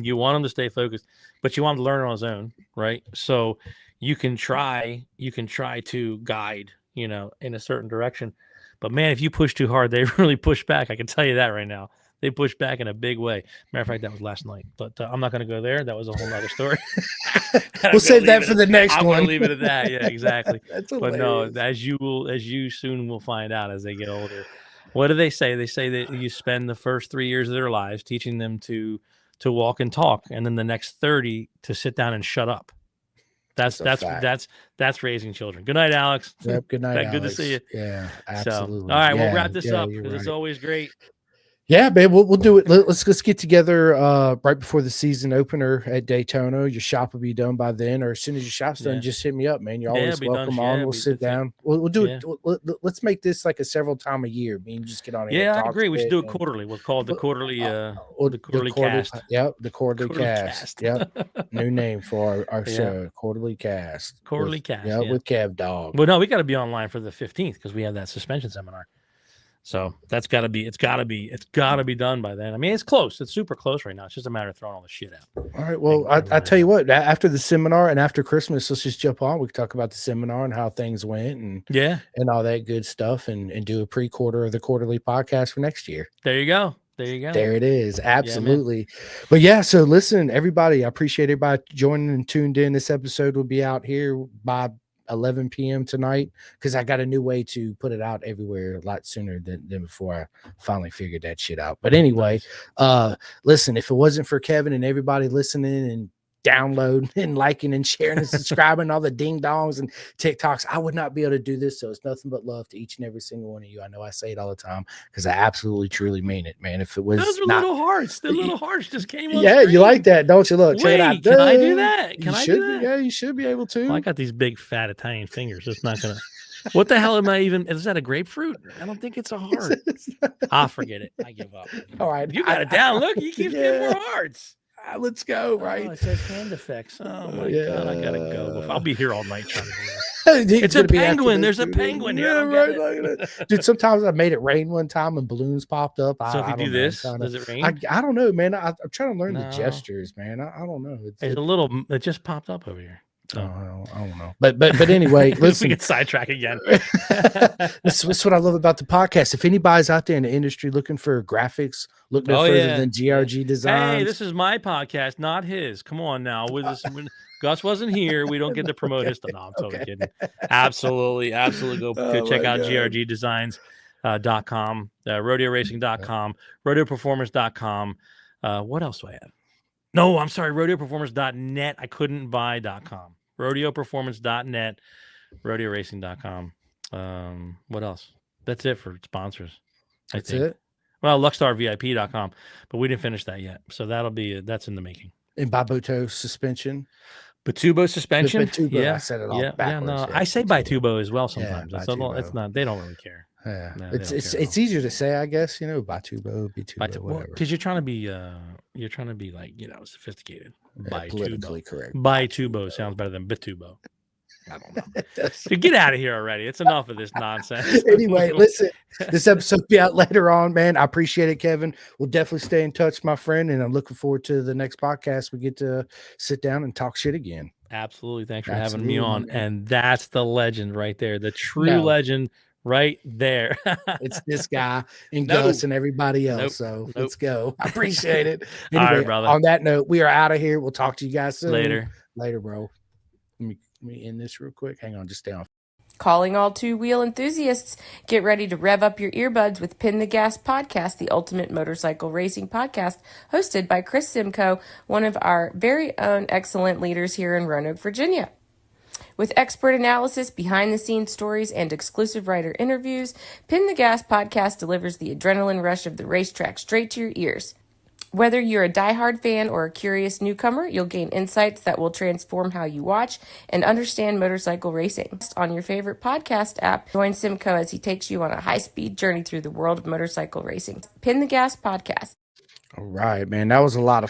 You want him to stay focused, but you want him to learn on his own, right? So you can try to guide, in a certain direction, but man, if you push too hard, they really push back. I can tell you that right now. They pushed back in a big way. Matter of fact, that was last night, but I'm not going to go there. That was a whole nother story. We'll save that for the next one. I'm going to leave it at that. Yeah, exactly. But no, as you soon will find out as they get older. What do they say? They say that you spend the first 3 years of their lives teaching them to walk and talk, and then the next 30 to sit down and shut up. That's raising children. Good night, Alex. Yep, good night, Alex. Good to see you. Yeah, absolutely. So, all right, we'll wrap this up because it's always great. Yeah, babe, we'll do it. Let's get together right before the season opener at Daytona. Your shop will be done by then, or as soon as your shop's done, just hit me up, man. You're always welcome on. We'll sit down. We'll do it. Let's make this like a several time a year. Me and just get on it. Yeah, I agree. We should do it quarterly. We'll call it the quarterly cast. Yep, the quarterly cast. Yep, new name for our show, quarterly cast. Quarterly cast. Yeah, with Kev Dog. Well, no, we got to be online for the 15th because we have that suspension seminar. So it's got to be done by then. I mean, it's close. It's super close right now. It's just a matter of throwing all the shit out. All right. Well, I tell you what, after the seminar and after Christmas, let's just jump on. We can talk about the seminar and how things went and all that good stuff and do a pre-quarter of the quarterly podcast for next year. There you go. There it is. Absolutely. But so listen, everybody, I appreciate everybody joining and tuned in. This episode will be out here by 11 p.m. tonight because I got a new way to put it out everywhere a lot sooner than before I finally figured that shit out. But anyway, listen, if it wasn't for Kevin and everybody listening and downloading and liking and sharing and subscribing, all the ding dongs and TikToks, I would not be able to do this. So it's nothing but love to each and every single one of you. I know I say it all the time because I absolutely truly mean it, man. If it was those were little hearts, the little hearts just came on. Yeah, you like that, don't you? Look, check it out. Can I do that? Can I do that? Yeah, you should be able to. Well, I got these big fat Italian fingers. It's not gonna. What the hell am I even? Is that a grapefruit? I don't think it's a heart. I'll forget it. I give up. All right, you got it down. Look, you keep getting more hearts. Let's go, right? Oh, it says hand effects. Oh my God, I gotta go. I'll be here all night trying to do this. It's a penguin. There's a penguin here. Yeah, right. Dude, sometimes I made it rain one time and balloons popped up. So if you do this, does it rain? I don't know, man. I'm trying to learn the gestures, man. I don't know. It's a little. It just popped up over here. So. I don't know. But anyway, listen. We get sidetracked again. This is what I love about the podcast. If anybody's out there in the industry looking for graphics, look no further than GRG Designs. Hey, this is my podcast, not his. Come on now. With this, when Gus wasn't here, we don't get to promote his stuff. No, I'm totally kidding. Absolutely. Go check out grgdesigns.com, rodioracing.com, rodioperformance.com. What else do I have? No, I'm sorry, rodioperformance.net. I couldn't buy .com. Rodioperformance.net, rodioracing.com. What else? That's it for sponsors. That's it. Well, luckstarvip.com, but we didn't finish that yet. So that's in the making. And Batubo suspension. Batubo suspension. Batubo, yeah, I said it all backwards. No, I say Batubo as well sometimes. It's not. They don't really care. Yeah, no, it's easier to say, I guess. Batubo, Batubo, whatever. Because you're trying to be like sophisticated. Politically correct. Bitubo sounds better than Bitubo. I don't know. Dude, get out of here already. It's enough of this nonsense. Anyway, listen, this episode will be out later on, man. I appreciate it, Kevin. We'll definitely stay in touch, my friend, and I'm looking forward to the next podcast. We get to sit down and talk shit again. Absolutely. Thanks for having me on. Man. And that's the legend right there. The true legend right there. It's this guy and Gus and everybody else. So let's go. I appreciate it. Anyway, all right, brother. On that note, we are out of here. We'll talk to you guys soon. Later, bro. Let me end this real quick. Hang on, just stay on. Calling all two-wheel enthusiasts. Get ready to rev up your earbuds with Pin the Gas Podcast, the ultimate motorcycle racing podcast, hosted by Chris Simcoe, one of our very own excellent leaders here in Roanoke, Virginia. With expert analysis, behind-the-scenes stories, and exclusive writer interviews, Pin the Gas Podcast delivers the adrenaline rush of the racetrack straight to your ears. Whether you're a diehard fan or a curious newcomer, you'll gain insights that will transform how you watch and understand motorcycle racing. On your favorite podcast app, join Simcoe as he takes you on a high-speed journey through the world of motorcycle racing. Pin the Gas Podcast. All right, man. That was a lot of